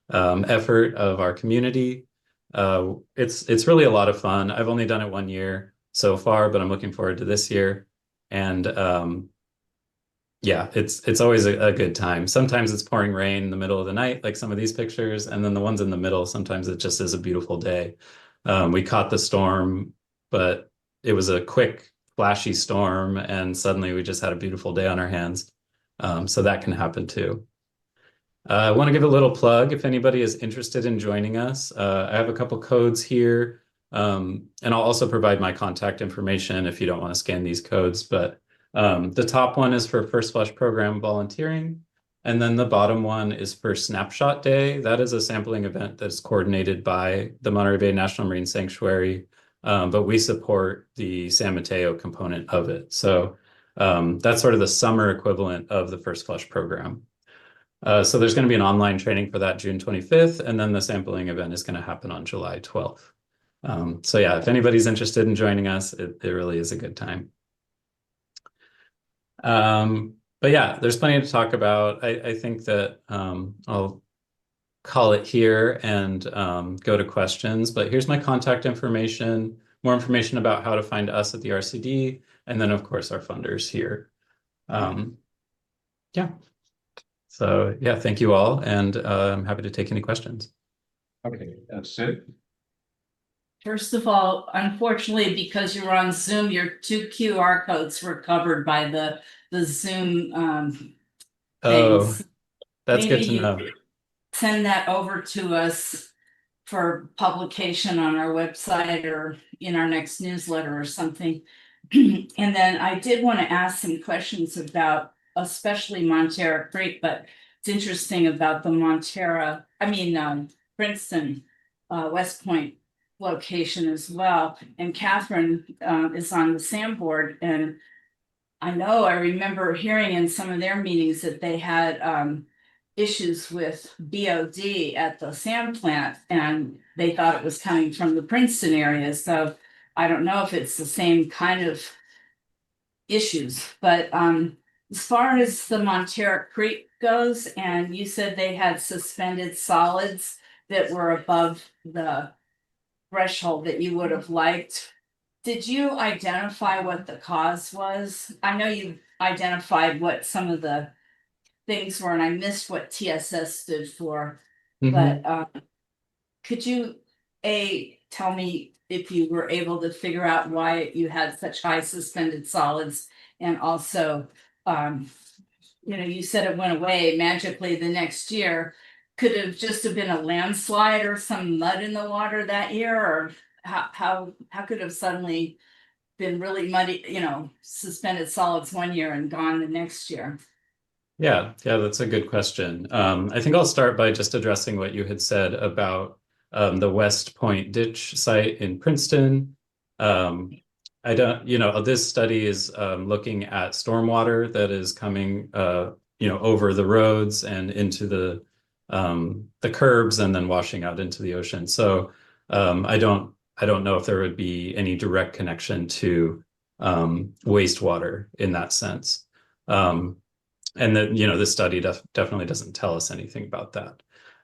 effort of our community. It's really a lot of fun. I've only done it 1 year so far, but I'm looking forward to this year. And yeah, it's always a good time. Sometimes it's pouring rain in the middle of the night, like some of these pictures, and then the ones in the middle, sometimes it just is a beautiful day. We caught the storm, but it was a quick, flashy storm, and suddenly we just had a beautiful day on our hands. So that can happen too. I want to give a little plug if anybody is interested in joining us. I have a couple codes here. And I'll also provide my contact information if you don't want to scan these codes. But the top one is for First Flush program volunteering. And then the bottom one is for Snapshot Day. That is a sampling event that's coordinated by the Monterey Bay National Marine Sanctuary. But we support the San Mateo component of it. So that's sort of the summer equivalent of the First Flush program. So there's going to be an online training for that June 25th. And then the sampling event is going to happen on July 12th. So yeah, if anybody's interested in joining us, it really is a good time. But yeah, there's plenty to talk about. I think that I'll call it here and go to questions, but here's my contact information, more information about how to find us at the RCD, and then of course our funders here. Yeah. So yeah, thank you all, and I'm happy to take any questions. Okay, that's it. First of all, unfortunately, because you were on Zoom, your 2 QR codes were covered by the Zoom Oh, things. that's good Maybe to you know. Send that over to us for publication on our website or in our next newsletter or something. And then I did want to ask some questions about especially Montara Creek, but it's interesting about the Princeton, West Point location as well. And Catherine, is on the SAM board, and I remember hearing in some of their meetings that they had, issues with BOD at the sand plant, and they thought it was coming from the Princeton area. So I don't know if it's the same kind of issues, but as far as the Montara Creek goes, and you said they had suspended solids that were above the threshold that you would have liked. Did you identify what the cause was? I know you identified what some of the things were, and I missed what TSS stood for, but could you tell me if you were able to figure out why you had such high suspended solids, and also, you said it went away magically the next year. Could it have just have been a landslide or some mud in the water that year, or how could it have suddenly been really muddy, suspended solids one year and gone the next year? Yeah, that's a good question. I think I'll start by just addressing what you had said about the West Point ditch site in Princeton. I don't, this study is looking at stormwater that is coming, over the roads and into the curbs and then washing out into the ocean. So I don't know if there would be any direct connection to wastewater in that sense. And then, this study definitely doesn't tell us anything about that.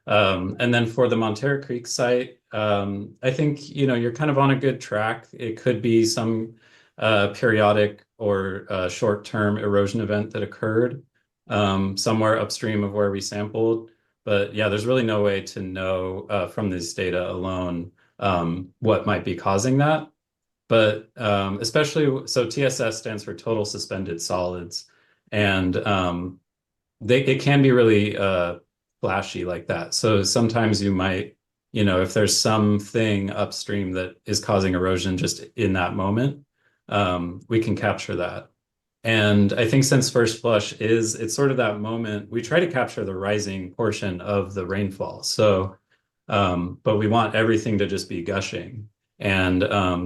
And then for the Montara Creek site, I think, you're kind of on a good track. It could be some periodic or short-term erosion event that occurred somewhere upstream of where we sampled. But yeah, there's really no way to know from this data alone what might be causing that. But especially, so TSS stands for total suspended solids. And it can be really flashy like that. So sometimes you might, if there's something upstream that is causing erosion just in that moment, we can capture that. And I think since first flush it's sort of that moment, we try to capture the rising portion of the rainfall. So, but we want everything to just be gushing. And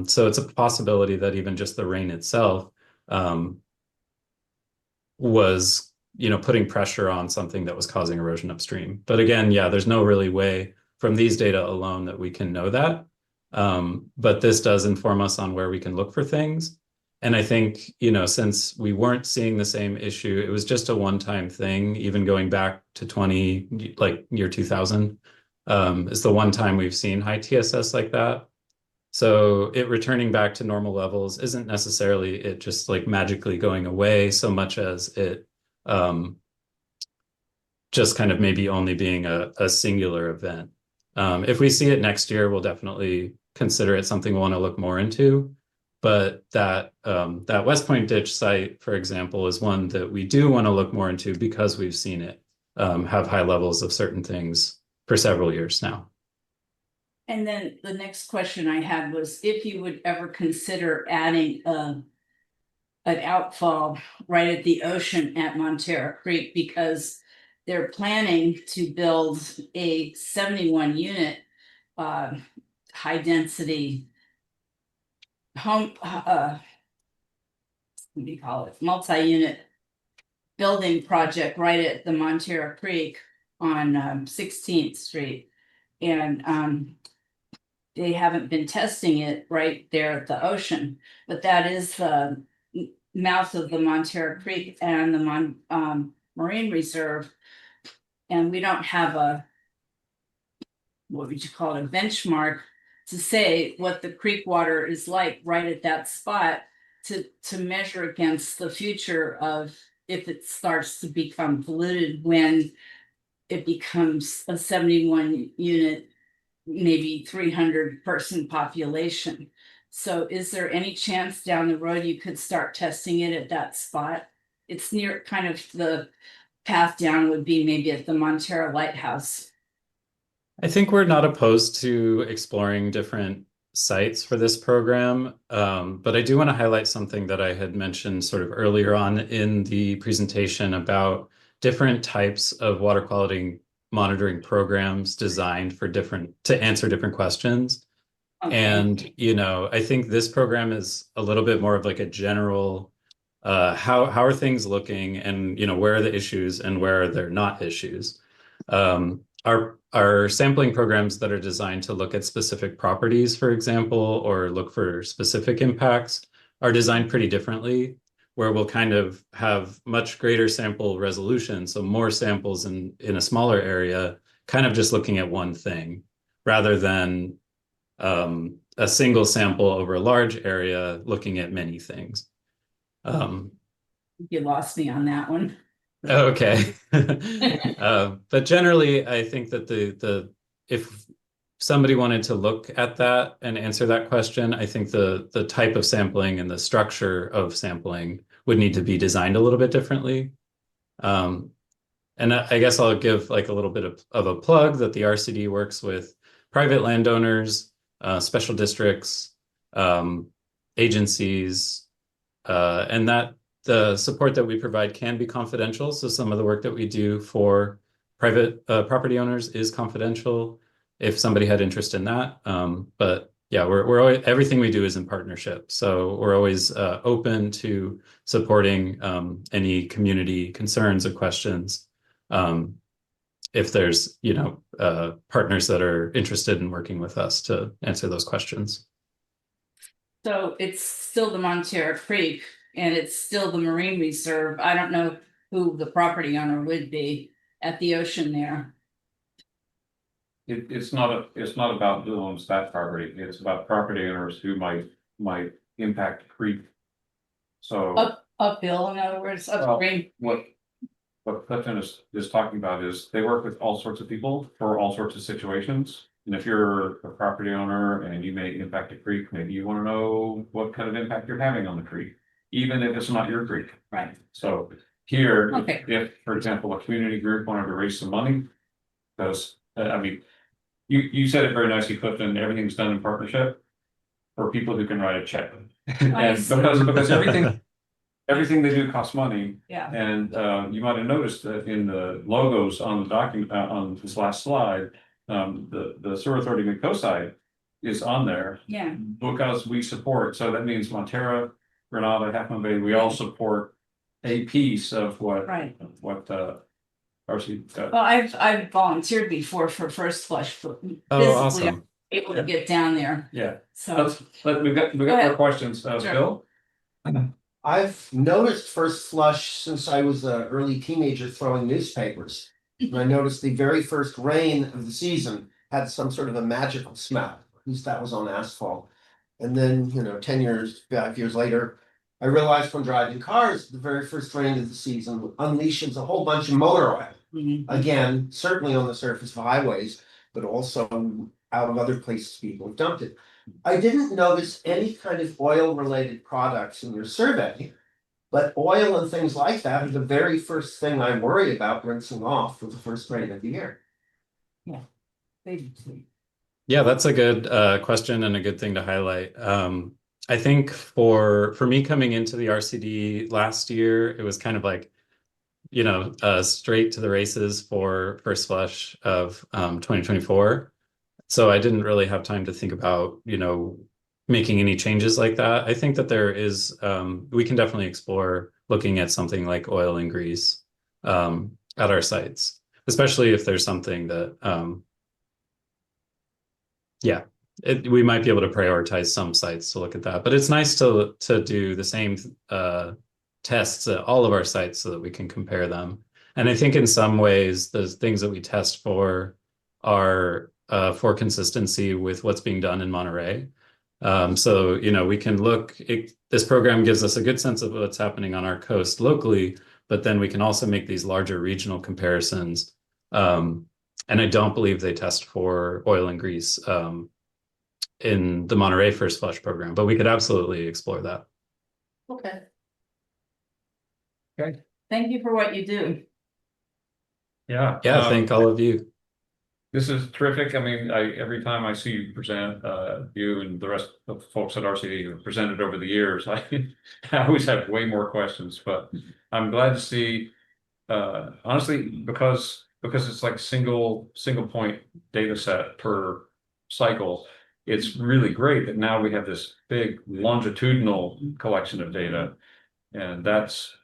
so it's a possibility that even just the rain itself was, putting pressure on something that was causing erosion upstream. But again, yeah, there's no really way from these data alone that we can know that. But this does inform us on where we can look for things. And I think, since we weren't seeing the same issue, it was just a one-time thing, even going back to year 2000, is the one time we've seen high TSS like that. So it returning back to normal levels isn't necessarily it just like magically going away so much as it just kind of maybe only being a singular event. If we see it next year, we'll definitely consider it something we want to look more into. But that West Point ditch site, for example, is one that we do want to look more into because we've seen it have high levels of certain things for several years now. And then the next question I had was if you would ever consider adding an outfall right at the ocean at Montara Creek, because they're planning to build a 71 unit high density home, what do you call it, multi-unit building project right at the Montara Creek on 16th Street. And they haven't been testing it right there at the ocean, but that is the mouth of the Montara Creek and the Marine Reserve. And we don't have what would you call it, a benchmark to say what the creek water is like right at that spot to measure against the future of if it starts to become polluted when it becomes a 71 unit, maybe 300 person population. So is there any chance down the road you could start testing it at that spot? It's near kind of the path down would be maybe at the Montara Lighthouse. I think we're not opposed to exploring different sites for this program, but I do want to highlight something that I had mentioned sort of earlier on in the presentation about different types of water quality monitoring programs designed for to answer different questions. Okay. And, you know, I think this program is a little bit more of like a general, how are things looking, and, you know, where are the issues and where are there not issues? Our sampling programs that are designed to look at specific properties, for example, or look for specific impacts are designed pretty differently, where we'll kind of have much greater sample resolution. So more samples in a smaller area, kind of just looking at one thing, rather than a single sample over a large area looking at many things. You lost me on that one. Okay. But generally, I think that if somebody wanted to look at that and answer that question, I think the type of sampling and the structure of sampling would need to be designed a little bit differently. And I guess I'll give like a little bit of a plug that the RCD works with private landowners, special districts, agencies, and that the support that we provide can be confidential. So some of the work that we do for private property owners is confidential if somebody had interest in that. But yeah, we're always, everything we do is in partnership. So we're always open to supporting any community concerns or questions. If there's, you know, partners that are interested in working with us to answer those questions. So it's still the Montara Creek and it's still the Marine Reserve. I don't know who the property owner would be at the ocean there. It's not about who owns that property. It's about property owners who might impact the creek. So Uphill, in other words, well, upstream. what Clifton is talking about is they work with all sorts of people for all sorts of situations. And if you're a property owner and you may impact a creek, maybe you want to know what kind of impact you're having on the creek, even if it's not your creek. Right. So here, Okay. if, for example, a community group wanted to raise some money, because, I mean, you said it very nicely, Clifton, everything's done in partnership for people who can write a check. And because everything they do costs money. Yeah. And you might have noticed that in the logos on the document, on this last slide, the Sewer Authority Mid-Coast is on there. Yeah. Because we support, so that means Montara, Grenada, Half Moon Bay, we all support a piece of what RC. Well, I've volunteered before for First Flush, but Oh, physically awesome. I'm able to get down there. Yeah. So We've got Go more ahead. questions, Sure. Bill? I've noticed First Flush since I was an early teenager throwing newspapers. And I noticed the very first rain of the season had some sort of a magical smell, at least that was on asphalt. And then, you know, 5 years later, I realized from driving cars, the very first rain of the season unleashes a whole bunch of motor oil. mhm. Again, certainly on the surface of highways, but also out of other places people have dumped it. I didn't notice any kind of oil related products in your survey. But oil and things like that are the very first thing I worry about rinsing off for the first rain of the year. Yeah, that's a good question and a good thing to highlight. I think for me coming into the RCD last year, it was kind of like, you know, straight to the races for First Flush of 2024. So I didn't really have time to think about, you know, making any changes like that. I think that there is, we can definitely explore looking at something like oil and grease at our sites, especially if there's something that, yeah, we might be able to prioritize some sites to look at that. But it's nice to do the same tests at all of our sites so that we can compare them. And I think in some ways, the things that we test for are for consistency with what's being done in Monterey. So, you know, we can look, this program gives us a good sense of what's happening on our coast locally, but then we can also make these larger regional comparisons. And I don't believe they test for oil and grease in the Monterey First Flush program, but we could absolutely explore that. Okay. Okay. Thank you for what you do. Yeah. Yeah, thank all of you. This is terrific. I mean, every time I see you present, you and the rest of the folks at RCD who have presented over the years, I always have way more questions, but I'm glad to see, honestly, because it's like single point data set per cycle, it's really great that now we have this big longitudinal collection of data. And that's,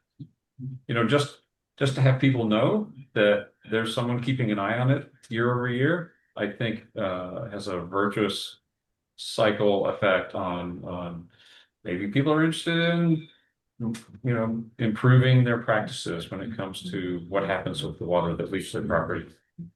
just to have people know that there's someone keeping an eye on it year over year, I think has a virtuous cycle effect on maybe people are interested in improving their practices when it comes to what happens with the water that leaves their property.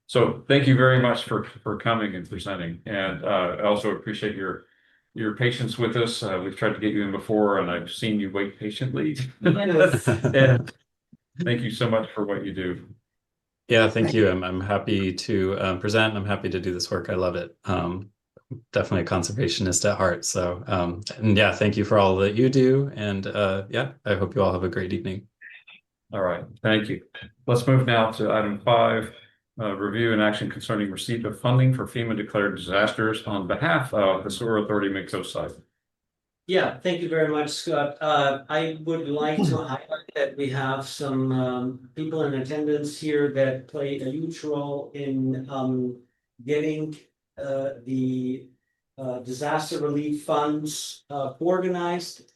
So thank you very much for coming and presenting, and I also appreciate your patience with us. We've tried to get you in before, and I've seen you wait patiently. And thank you so much for what you do. Yeah, thank you. I'm happy to present. I'm happy to do this work. I love it. Definitely a conservationist at heart. So, and yeah, thank you for all that you do. And yeah, I hope you all have a great evening. All right, thank you. Let's move now to item 5, review and action concerning receipt of funding for FEMA declared disasters on behalf of the Sewer Authority Mixo site. Yeah, thank you very much, Scott. I would like to highlight that we have some people in attendance here that play a huge role in getting the disaster relief funds organized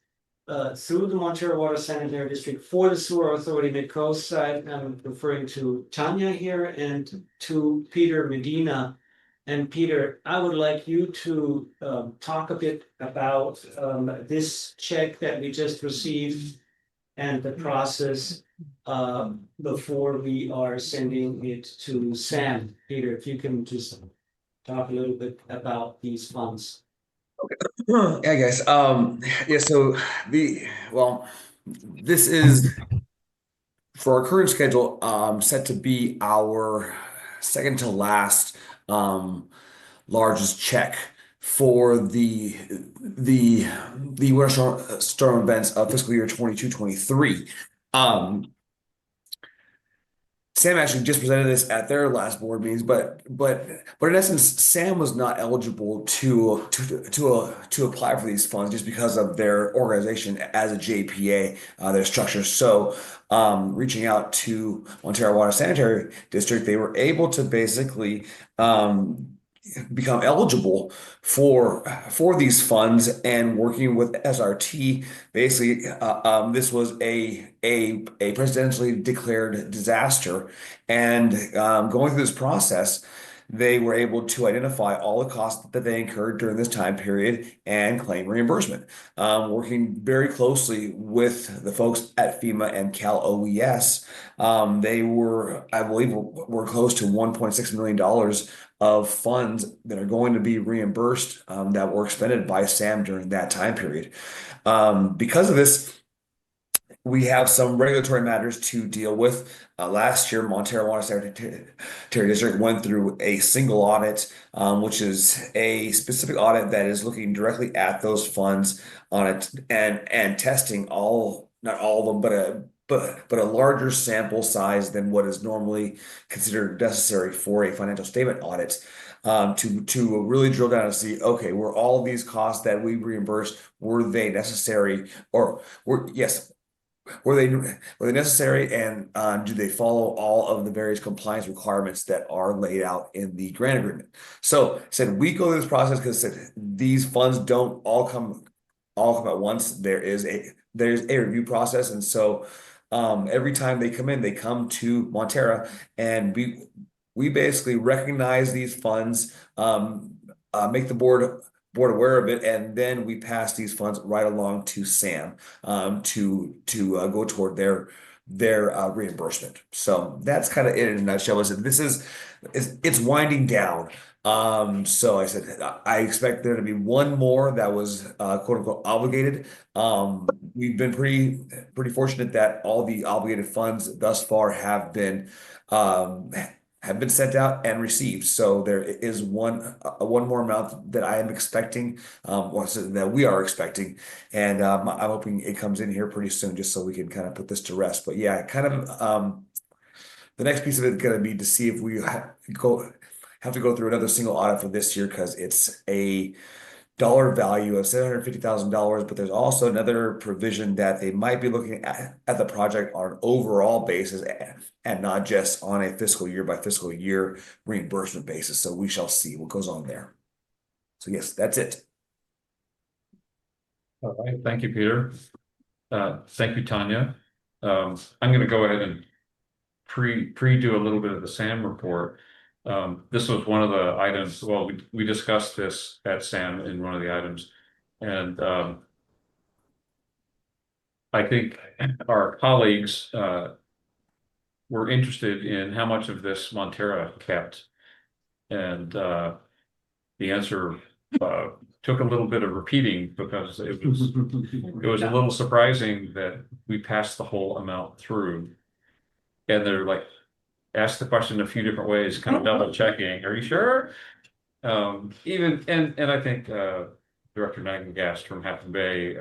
through the Montara Water Sanitary District for the Sewer Authority Mid-Coast side. I'm referring to Tanya here and to Peter Medina. And Peter, I would like you to talk a bit about this check that we just received and the process before we are sending it to Sam. Peter, if you can just talk a little bit about these funds. Yeah, guys. Yeah, so this is for our current schedule, set to be our second to last largest check for the winter storm events of fiscal year 22-23. Sam actually just presented this at their last board meetings, but in essence, Sam was not eligible to apply for these funds just because of their organization as a JPA, their structure. So, reaching out to Montara Water Sanitary District, they were able to basically become eligible for these funds, and working with SRT. Basically, this was a presidentially declared disaster, and going through this process, they were able to identify all the costs that they incurred during this time period and claim reimbursement. Working very closely with the folks at FEMA and Cal OES, they were, I believe, were close to $1.6 million of funds that are going to be reimbursed that were expended by SAM during that time period. Because of this, we have some regulatory matters to deal with. Last year, Montara Water Sanitary District went through a single audit, which is a specific audit that is looking directly at those funds on it and testing not all of them, but a larger sample size than what is normally considered necessary for a financial statement audit, to really drill down and see, okay, were all of these costs that we reimbursed, were they necessary, or were they necessary, and do they follow all of the various compliance requirements that are laid out in the grant agreement? So said we go through this process because these funds don't all come at once. There's a review process, and so every time they come in, they come to Montara, and we basically recognize these funds, make the board aware of it, and then we pass these funds right along to SAM to go toward their reimbursement. So that's kind of it in a nutshell. It's winding down. So I said I expect there to be one more that was quote unquote obligated. We've been pretty fortunate that all the obligated funds thus far have been sent out and received. So there is one more amount that I am expecting, that we are expecting, and I'm hoping it comes in here pretty soon, just so we can kind of put this to rest. But yeah, kind of the next piece of it is going to be to see if we have to go through another single audit for this year because it's a dollar value of $750,000, but there's also another provision that they might be looking at the project on an overall basis and not just on a fiscal year by fiscal year reimbursement basis. So we shall see what goes on there. So yes, that's it. All right, thank you, Peter. Thank you, Tanya. I'm gonna go ahead and pre-do a little bit of the SAM report. This was one of the items, well, we discussed this at SAM in one of the items. And I think our colleagues were interested in how much of this Montara kept. And the answer took a little bit of repeating because it was a little surprising that we passed the whole amount through. And they're like, asked the question a few different ways, kind of double checking, are you sure? Even, and I think Director Nagengast from Half Moon Bay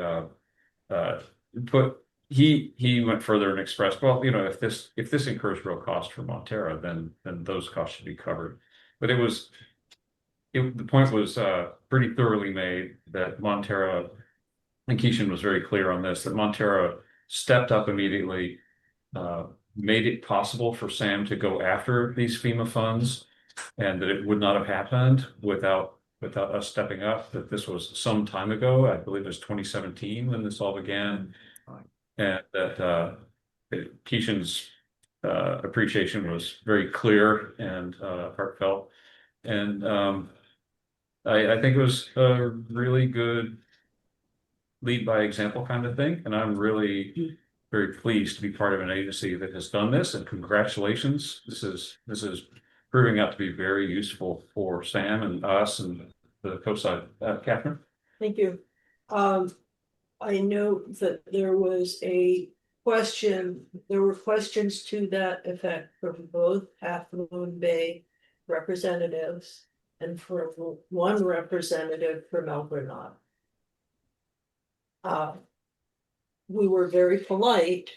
he went further and expressed, well, you know, if this incurs real cost for Montara, then those costs should be covered. But the point was pretty thoroughly made that Montara, and Keishan was very clear on this, that Montara stepped up immediately, made it possible for SAM to go after these FEMA funds, and that it would not have happened without us stepping up, that this was some time ago. I believe it was 2017 when this all began, and that Keishan's appreciation was very clear and heartfelt. And I think it was a really good lead by example kind of thing, and I'm really very pleased to be part of an agency that has done this, and congratulations. This is proving out to be very useful for Sam and us and the co-side. Catherine? Thank you. I know that there was a question, there were questions to that effect from both Half Moon Bay representatives and for one representative from El Granada. We were very polite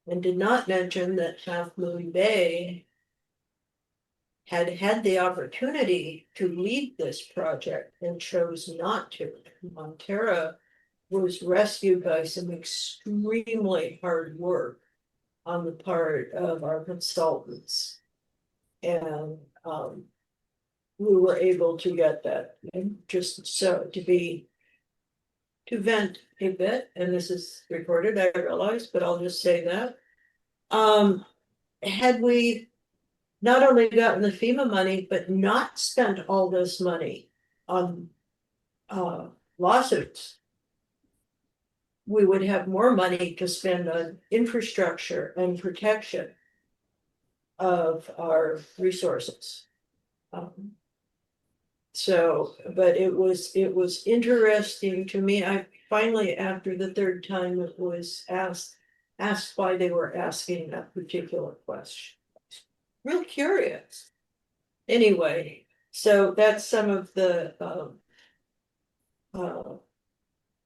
and did not mention that Half Moon Bay had the opportunity to lead this project and chose not to. Montara was rescued by some extremely hard work on the part of our consultants. And we were able to get that. And just so to vent a bit, and this is recorded, I realize, but I'll just say that. Had we not only gotten the FEMA money, but not spent all this money on lawsuits, we would have more money to spend on infrastructure and protection of our resources. But it was interesting to me. I finally, after the third time it was asked why they were asking that particular question. Real curious. Anyway, so that's some of the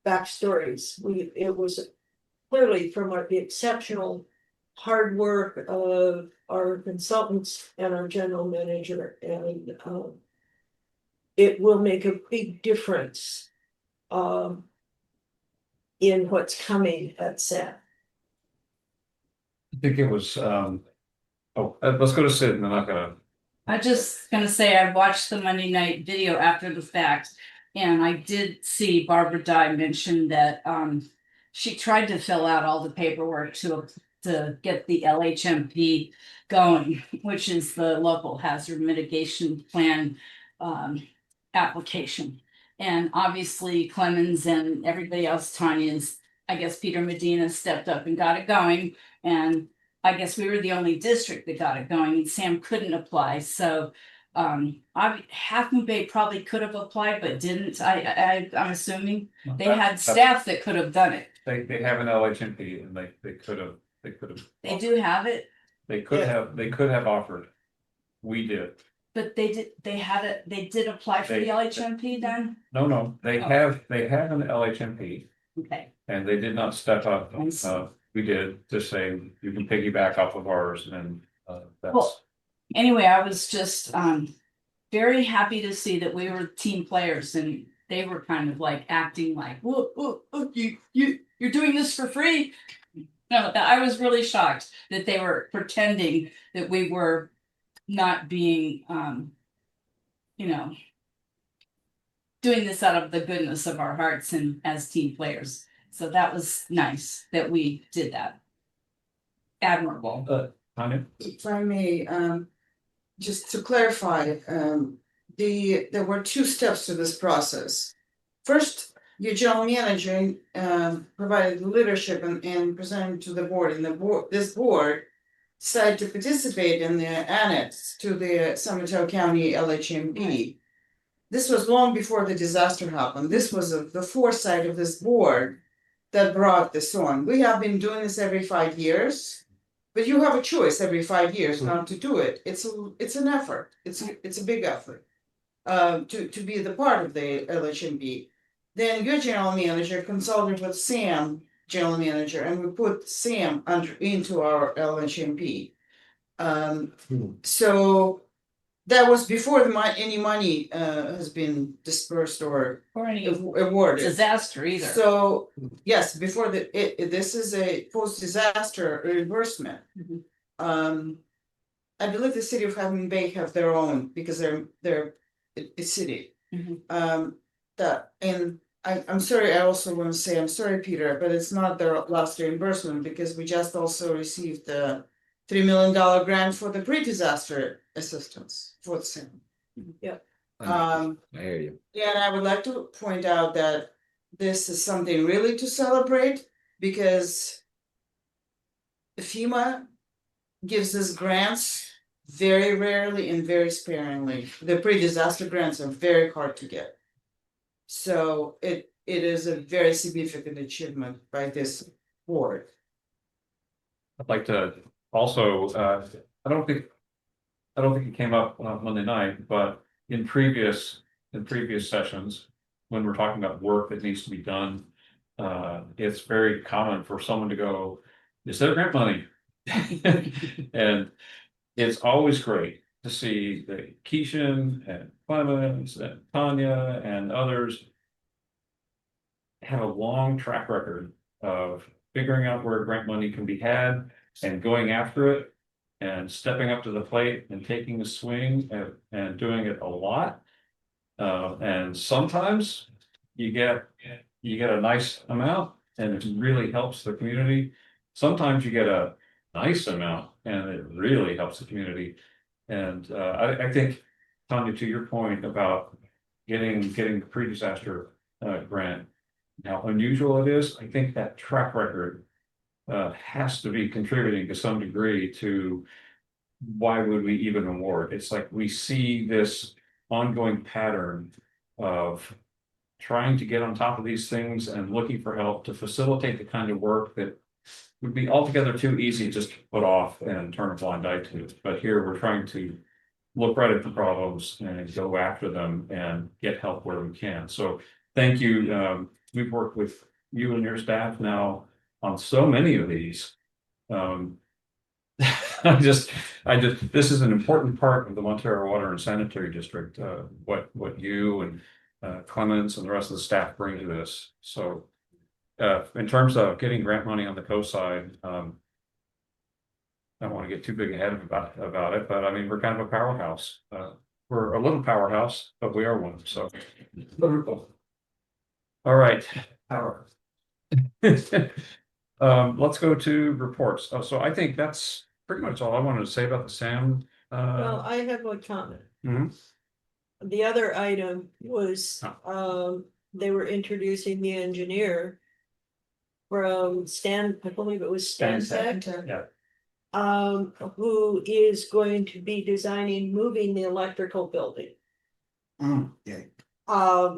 backstories. It was clearly from the exceptional hard work of our consultants and our general manager, and it will make a big difference in what's coming at SAM. I think it was let's go to Sid, and then I'm gonna. I just gonna say I watched the Monday night video after the fact, and I did see Barbara Dye mention that she tried to fill out all the paperwork to get the LHMP going, which is the local hazard mitigation plan application. And obviously Clemens and everybody else, Tanya's, I guess Peter Medina stepped up and got it going, and I guess we were the only district that got it going, and Sam couldn't apply. So Half Moon Bay probably could have applied, but didn't. I'm assuming they had staff that could have done it. They have an LHMP, and they could have. They do have it. They could have offered. We did. But they did apply for the LHMP then? No, they have an LHMP. Okay. And they did not step up. We did to say you can piggyback off of ours, and that's. anyway, I was just very happy to see that we were team players and they were kind of like acting like, whoa, you're doing this for free. No, I was really shocked that they were pretending that we were not being, you know, doing this out of the goodness of our hearts and as team players. So that was nice that we did that. Admirable. Tanya? If I may, just to clarify, there were two steps to this process. First, your general manager provided leadership and presented to the board, and this board decided to participate in the annex to the Sanitary County LHMP. This was long before the disaster happened. This was the foresight of this board that brought this on. We have been doing this every 5 years. But you have a choice every 5 years not to do it. It's an effort. It's a big effort. To be the part of the LHMP. Then your general manager consulted with Sam, general manager, and we put Sam into our LHMP. So that was before any money has been dispersed or Or any awarded. disaster either. So, yes, before this is a post-disaster reimbursement. I believe the city of Huffman Bay have their own because they're a city. I'm sorry, I also want to say, I'm sorry, Peter, but it's not their last reimbursement because we just also received the $3 million grant for the pre-disaster assistance for the city. I hear you. Yeah, and I would like to point out that this is something really to celebrate because FEMA gives us grants very rarely and very sparingly. The pre-disaster grants are very hard to get. So it is a very significant achievement by this board. I'd like to also, I don't think it came up on Monday night, but in previous sessions, when we're talking about work that needs to be done, it's very common for someone to go, is there grant money? And it's always great to see that Keishan and Clemens and Tanya and others have a long track record of figuring out where grant money can be had and going after it and stepping up to the plate and taking a swing and doing it a lot. And sometimes you get a nice amount and it really helps the community. Sometimes you get a nice amount and it really helps the community. And I think, Tanya, to your point about getting the pre-disaster grant, how unusual it is, I think that track record has to be contributing to some degree to why would we even award? It's like we see this ongoing pattern of trying to get on top of these things and looking for help to facilitate the kind of work that would be altogether too easy just to put off and turn a blind eye to. But here we're trying to look right at the problems and go after them and get help where we can. So thank you. We've worked with you and your staff now on so many of these. This is an important part of the Montara Water and Sanitary District, what you and Clemens and the rest of the staff bring to this. So in terms of getting grant money on the coast side, I don't want to get too big ahead about it, but I mean, we're kind of a powerhouse. We're a little powerhouse, but we are one, so. All right. Power. Let's go to reports. So I think that's pretty much all I wanted to say about the SAM. Well, I have one comment. Mhm. The other item was, they were introducing the engineer from I believe it was Stantec. Yeah. Who is going to be designing moving the electrical building. Yeah.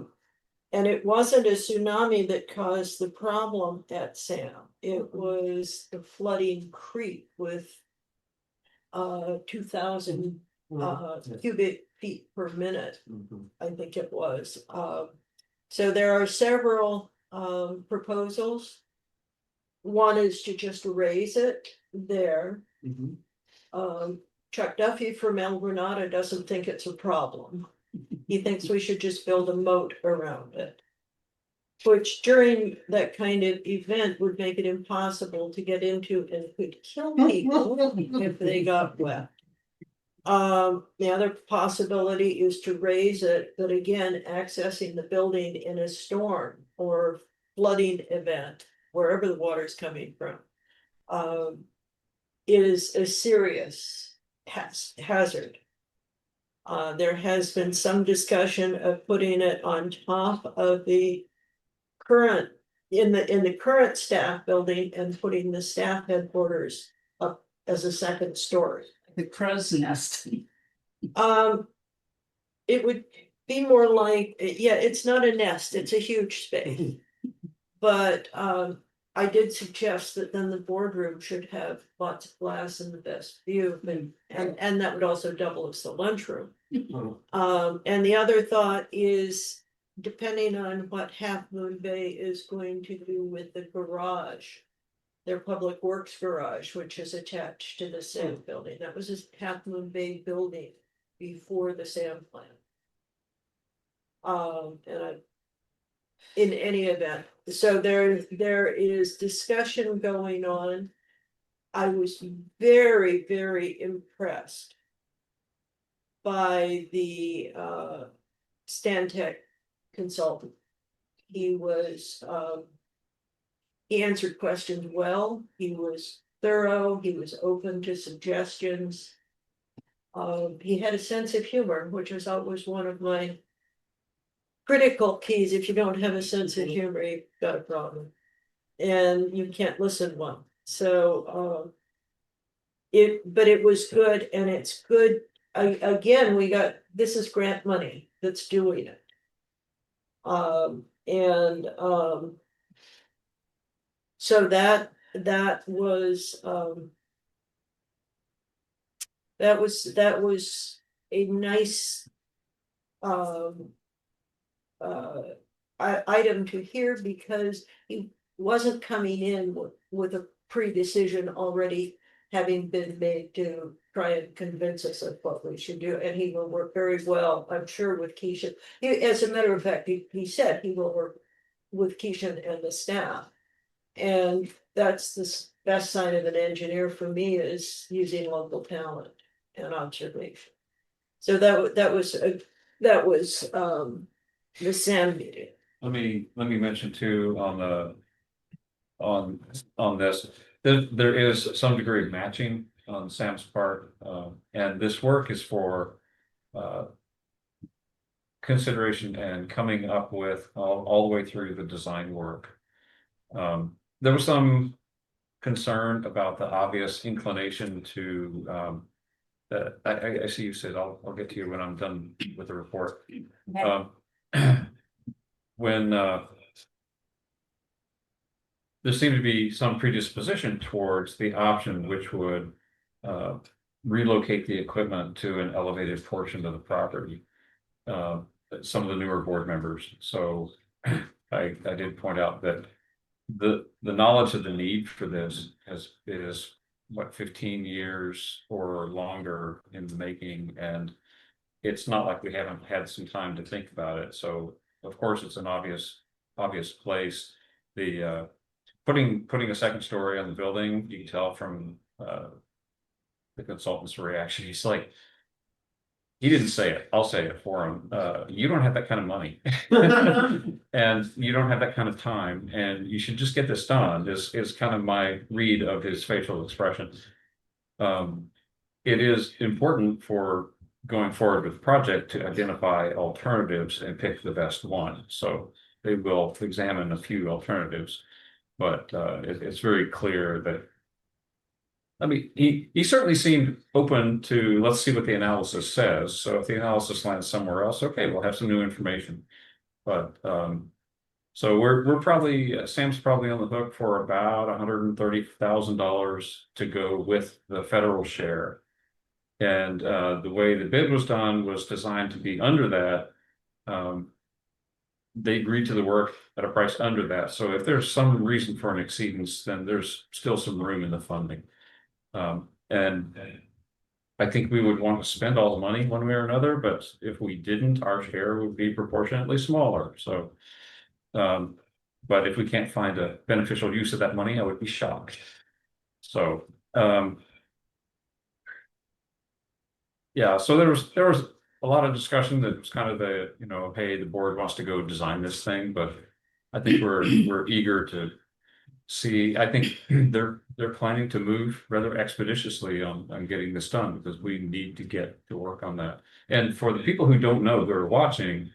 And it wasn't a tsunami that caused the problem at Sam. It was the flooding creek with 2,000 cubic feet per minute, I think it was. So there are several proposals. One is to just raise it there. Chuck Duffy from El Granada doesn't think it's a problem. He thinks we should just build a moat around it. Which during that kind of event would make it impossible to get into and could kill people if they got wet. The other possibility is to raise it, but again, accessing the building in a storm or flooding event, wherever the water is coming from. Is a serious hazard. There has been some discussion of putting it on top of the current, in the current staff building and putting the staff headquarters up as a second story. The crow's nest. It would be more like, yeah, it's not a nest, it's a huge space. But I did suggest that then the boardroom should have lots of glass and the best view, and that would also double as the lunchroom. And the other thought is, depending on what Half Moon Bay is going to do with the garage. Their public works garage, which is attached to the SAM building, that was a Half Moon Bay building before the SAM plant. In any event, so there is discussion going on. I was very, very impressed by the Stantec consultant. He was he answered questions well, he was thorough, he was open to suggestions. He had a sense of humor, which is always one of my critical keys. If you don't have a sense of humor, you've got a problem. And you can't listen well. So but it was good, and it's good. Again, this is grant money that's doing it. So that was a nice item to hear, because he wasn't coming in with a pre-decision already having been made to try and convince us of what we should do, and he will work very well, I'm sure, with Keisha. As a matter of fact, he said he will work with Keisha and the staff. And that's the best sign of an engineer for me, is using local talent and observation. So that was the SAM meeting. Let me mention too on this, there is some degree of matching on Sam's part, and this work is for consideration and coming up with all the way through the design work. There was some concern about the obvious inclination to I see you said I'll get to you when I'm done with the report. Okay. When there seemed to be some predisposition towards the option which would relocate the equipment to an elevated portion of the property. Some of the newer board members. So I did point out that the knowledge of the need for this is what, 15 years or longer in the making, and it's not like we haven't had some time to think about it. So of course it's an obvious place. The putting a second story on the building, you can tell from the consultant's reaction. He's like, he didn't say it, I'll say it for him. You don't have that kind of money. And you don't have that kind of time, and you should just get this done, is kind of my read of his facial expression. It is important for going forward with the project to identify alternatives and pick the best one. So they will examine a few alternatives, but it's very clear that, I mean, he certainly seemed open to, let's see what the analysis says. So if the analysis lands somewhere else, okay, we'll have some new information. But so we're probably, Sam's probably on the hook for about $130,000 to go with the federal share. And the way the bid was done was designed to be under that. They agreed to the work at a price under that. So if there's some reason for an exceedance, then there's still some room in the funding. And I think we would want to spend all the money one way or another, but if we didn't, our share would be proportionately smaller, so. But if we can't find a beneficial use of that money, I would be shocked. So, yeah, so there was a lot of discussion that was kind of the, hey, the board wants to go design this thing, but I think we're eager to see. I think they're planning to move rather expeditiously on getting this done because we need to get to work on that. And for the people who don't know, who are watching,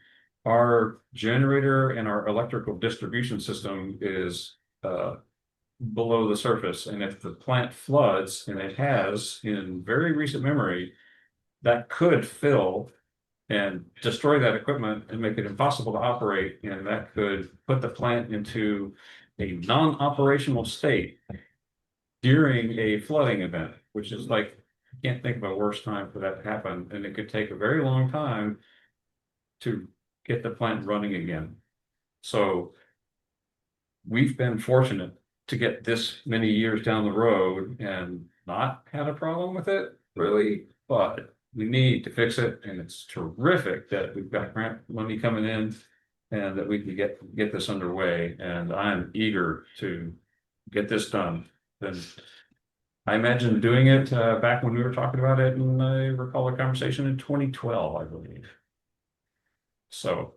our generator and our electrical distribution system is below the surface. And if the plant floods, and it has in very recent memory, that could fill and destroy that equipment and make it impossible to operate. And that could put the plant into a non-operational state during a flooding event, which is like, I can't think of a worse time for that to happen. And it could take a very long time to get the plant running again. So we've been fortunate to get this many years down the road and not had a problem with it, really, but we need to fix it, and it's terrific that we've got grant money coming in and that we can get this underway, and I'm eager to get this done. Then I imagine doing it back when we were talking about it, and I recall a conversation in 2012, I believe. So,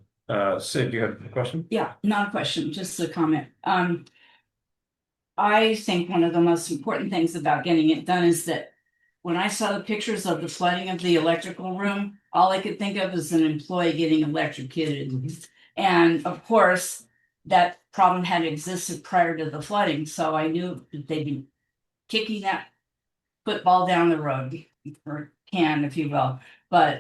Sid, you had a question? Yeah, not a question, just a comment. I think one of the most important things about getting it done is that when I saw the pictures of the flooding of the electrical room, all I could think of is an employee getting electrocuted. And of course, that problem had existed prior to the flooding, so I knew that they'd be kicking that football down the road, or can, if you will. But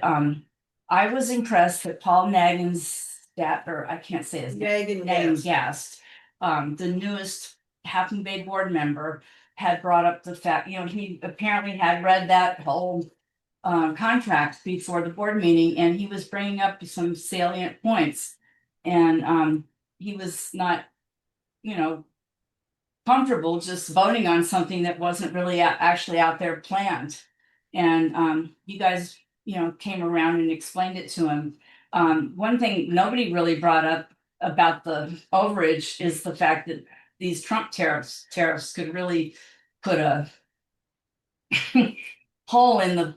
I was impressed that Paul or I can't say his name, Gast, the newest Half Moon Bay board member, had brought up the fact, he apparently had read that whole contract before the board meeting, and he was bringing up some salient points. And he was not, comfortable just voting on something that wasn't really actually out there planned. And you guys, came around and explained it to him. One thing nobody really brought up about the overage is the fact that these Trump tariffs could really put a hole in the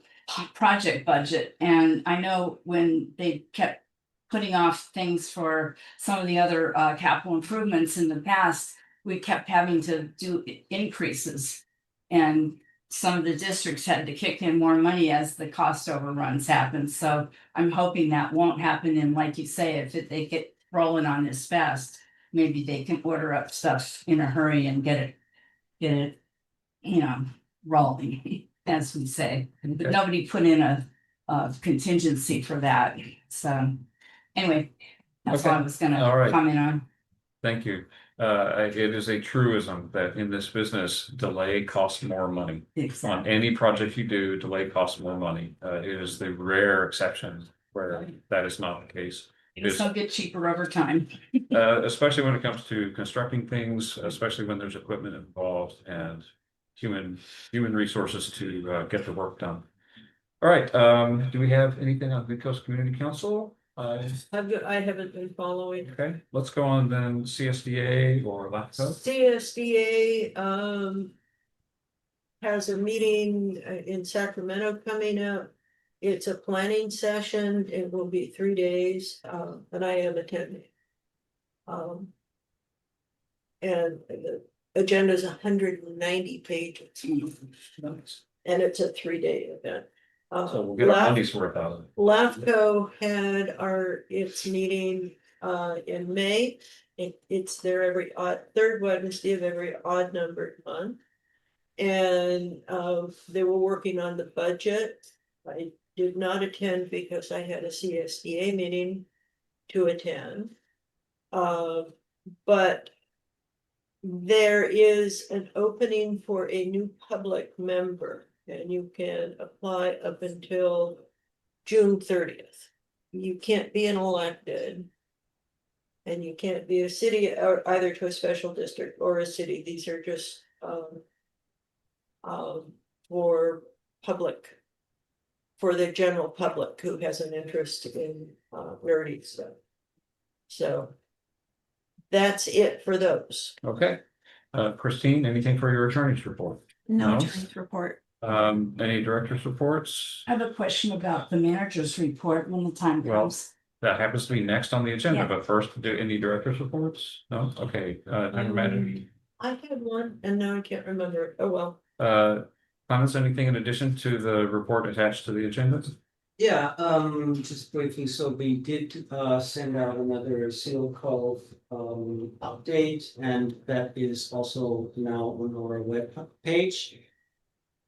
project budget. And I know when they kept putting off things for some of the other capital improvements in the past, we kept having to do increases. And some of the districts had to kick in more money as the cost overruns happened. So I'm hoping that won't happen. And like you say, if they get rolling on this fast, maybe they can order up stuff in a hurry and get it, rolling, as we say. But nobody put in a contingency for that. So anyway, that's all I was gonna comment on. Thank you. It is a truism that in this business, delay costs more money. Exactly. On any project you do, delay costs more money. It is the rare exception where that is not the case. It's gonna get cheaper over time. Especially when it comes to constructing things, especially when there's equipment involved and human resources to get the work done. All right, do we have anything on Good Coast Community Council? I haven't been following. Okay, let's go on then. CSDA or LAFCO? CSDA has a meeting in Sacramento coming up. It's a planning session. It will be 3 days, and I am attending. And the agenda is 190 pages. And it's a 3-day event. So we'll get our money's worth out of it. LAFCO had its meeting in May. It's there every third Wednesday of every odd numbered month. And they were working on the budget. I did not attend because I had a CSDA meeting to attend. But there is an opening for a new public member. And you can apply up until June 30th. You can't be an elected. And you can't be a city or either to a special district or a city. These are just for public for the general public who has an interest in nerdy stuff. So that's it for those. Okay. Christine, anything for your attorney's report? No. No attorney's report. Any director's reports? I have a question about the manager's report when the time Well, comes. That happens to be next on the agenda, Yeah. but first, do any director's reports? No? Okay, town manager. I had one and now I can't remember it. Oh, well. Comments, anything in addition to the report attached to the agenda? Yeah, just briefly, so we did send out another seal call update, and that is also now on our web page.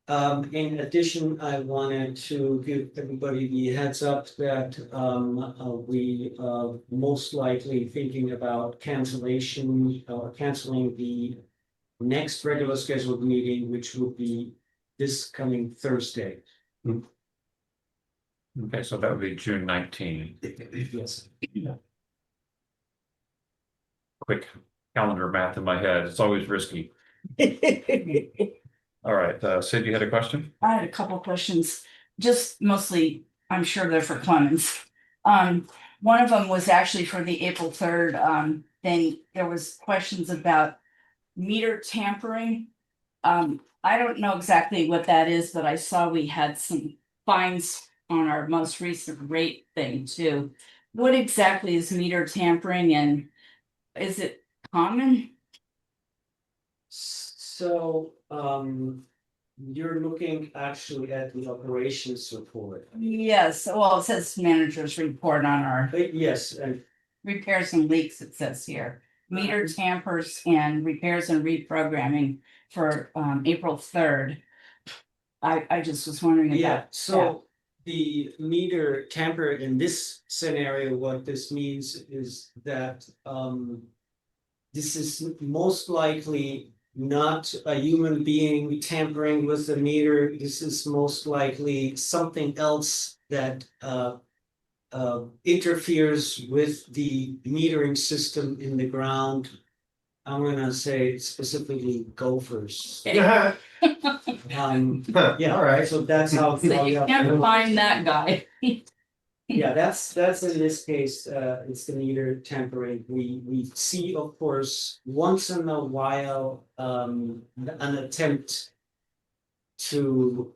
In addition, I wanted to give everybody the heads up that we most likely thinking about cancellation or canceling the next regular scheduled meeting, which will be this coming Thursday. Okay, so that would be June 19. Yes. Quick calendar math in my head, it's always risky. All right, Sid, you had a question? I had a couple questions, just mostly, I'm sure they're for Clemens. One of them was actually for the April 3rd, thing. There was questions about meter tampering. I don't know exactly what that is, but I saw we had some fines on our most recent rate thing too. What exactly is meter tampering and is it common? So, you're looking actually at the operations report. Yes, well, it says manager's report on our Yes, and repairs and leaks, it says here. Meter tampers and repairs and reprogramming for April 3rd. I just was wondering yeah, about. so the meter tamper in this scenario, what this means is that this is most likely not a human being tampering with the meter. This is most likely something else that interferes with the metering system in the ground. I'm gonna say specifically gophers. Yeah. Yeah, All right. so that's how. So you can't find that guy. Yeah, that's in this case, it's the meter tampering. We see, of course, once in a while, an attempt to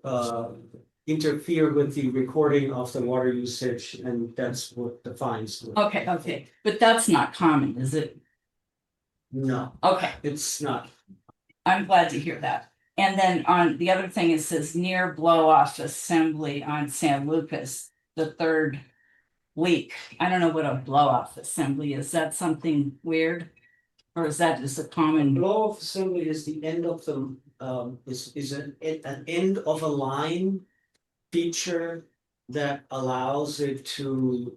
interfere with the recording of the water usage, and that's what the fines do. Okay, but that's not common, is it? No, Okay, it's not. I'm glad to hear that. And then on the other thing, it says near blow off assembly on San Lucas, the 3rd week. I don't know what a blow off assembly is. That something weird? Or is that just a common? Blow off assembly is the end of the is an end of a line feature that allows it to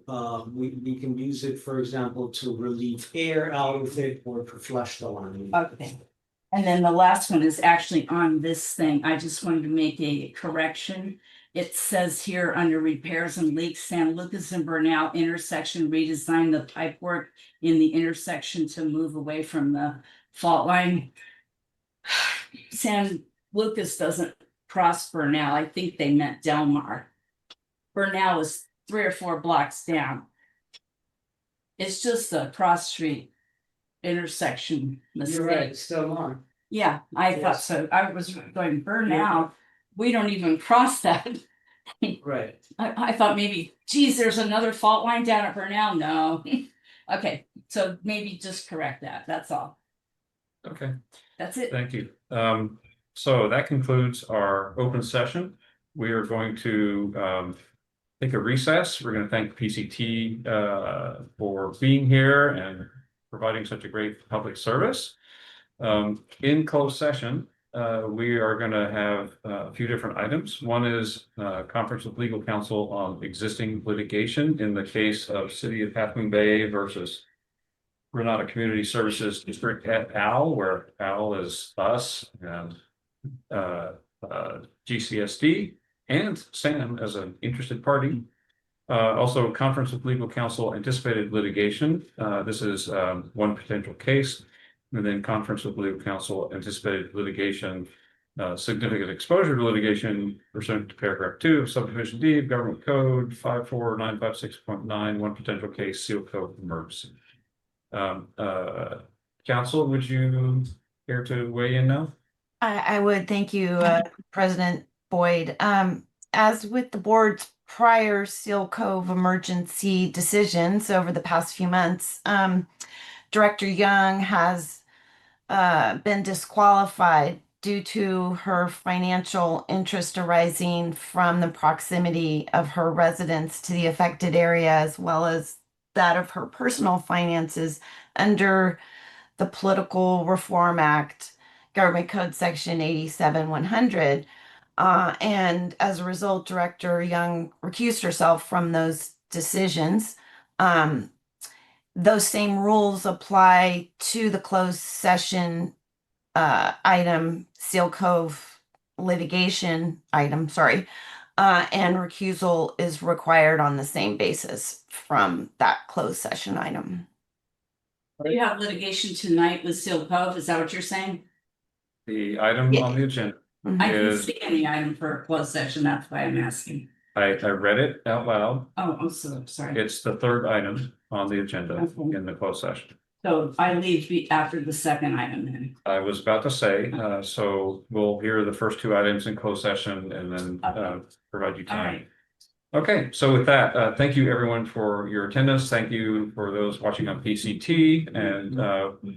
we can use it, for example, to relieve air out of it or to flush the line. Okay. And then the last one is actually on this thing. I just wanted to make a correction. It says here under repairs and leaks, San Lucas and Bernal intersection redesign the pipework in the intersection to move away from the fault line. San Lucas doesn't cross Bernal. I think they meant Delmar. Bernal is 3 or 4 blocks down. It's just a cross street intersection mistake. You're right, it's still on. Yeah, I thought Yes. so. I was going Bernal. We don't even cross that. Right. I thought maybe, geez, there's another fault line down at Bernal. No. Okay, so maybe just correct that. That's all. Okay, That's it. thank you. So that concludes our open session. We are going to take a recess. We're going to thank PCT for being here and providing such a great public service. In closed session, we are going to have a few different items. One is conference with legal counsel on existing litigation in the case of City of Half Moon Bay versus Granada Community Services District et al., where al is us and GCSD and Sam as an interested party. Also, conference with legal counsel anticipated litigation. This is one potential case. And then conference with legal counsel anticipated litigation significant exposure to litigation pursuant to paragraph 2 of subdivision D of government code 54956.9, one potential case, seal code emergency. Council, would you care to weigh in now? I would, thank you, President Boyd. As with the board's prior Seal Cove emergency decisions over the past few months, Director Young has been disqualified due to her financial interest arising from the proximity of her residence to the affected area, as well as that of her personal finances under the Political Reform Act, Government Code Section 87-100. And as a result, Director Young recused herself from those decisions. Those same rules apply to the closed session item, Seal Cove litigation item, sorry. And recusal is required on the same basis from that closed session item. You have litigation tonight with Seal Cove, is that what you're saying? The item on the agenda Mhm. I can is, see any item for a closed session, that's why I'm asking. I read it out loud. Oh, I'm so sorry. It's the third item on the agenda Okay. in the closed session. So I leave after the second item then. I was about to say, so we'll hear the first two items in closed session and then Okay. provide you All time. right. Okay, so with that, thank you everyone for your attendance. Thank you for those watching on PCT and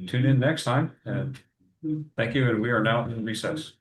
tune in next time. And thank you, and we are now in recess.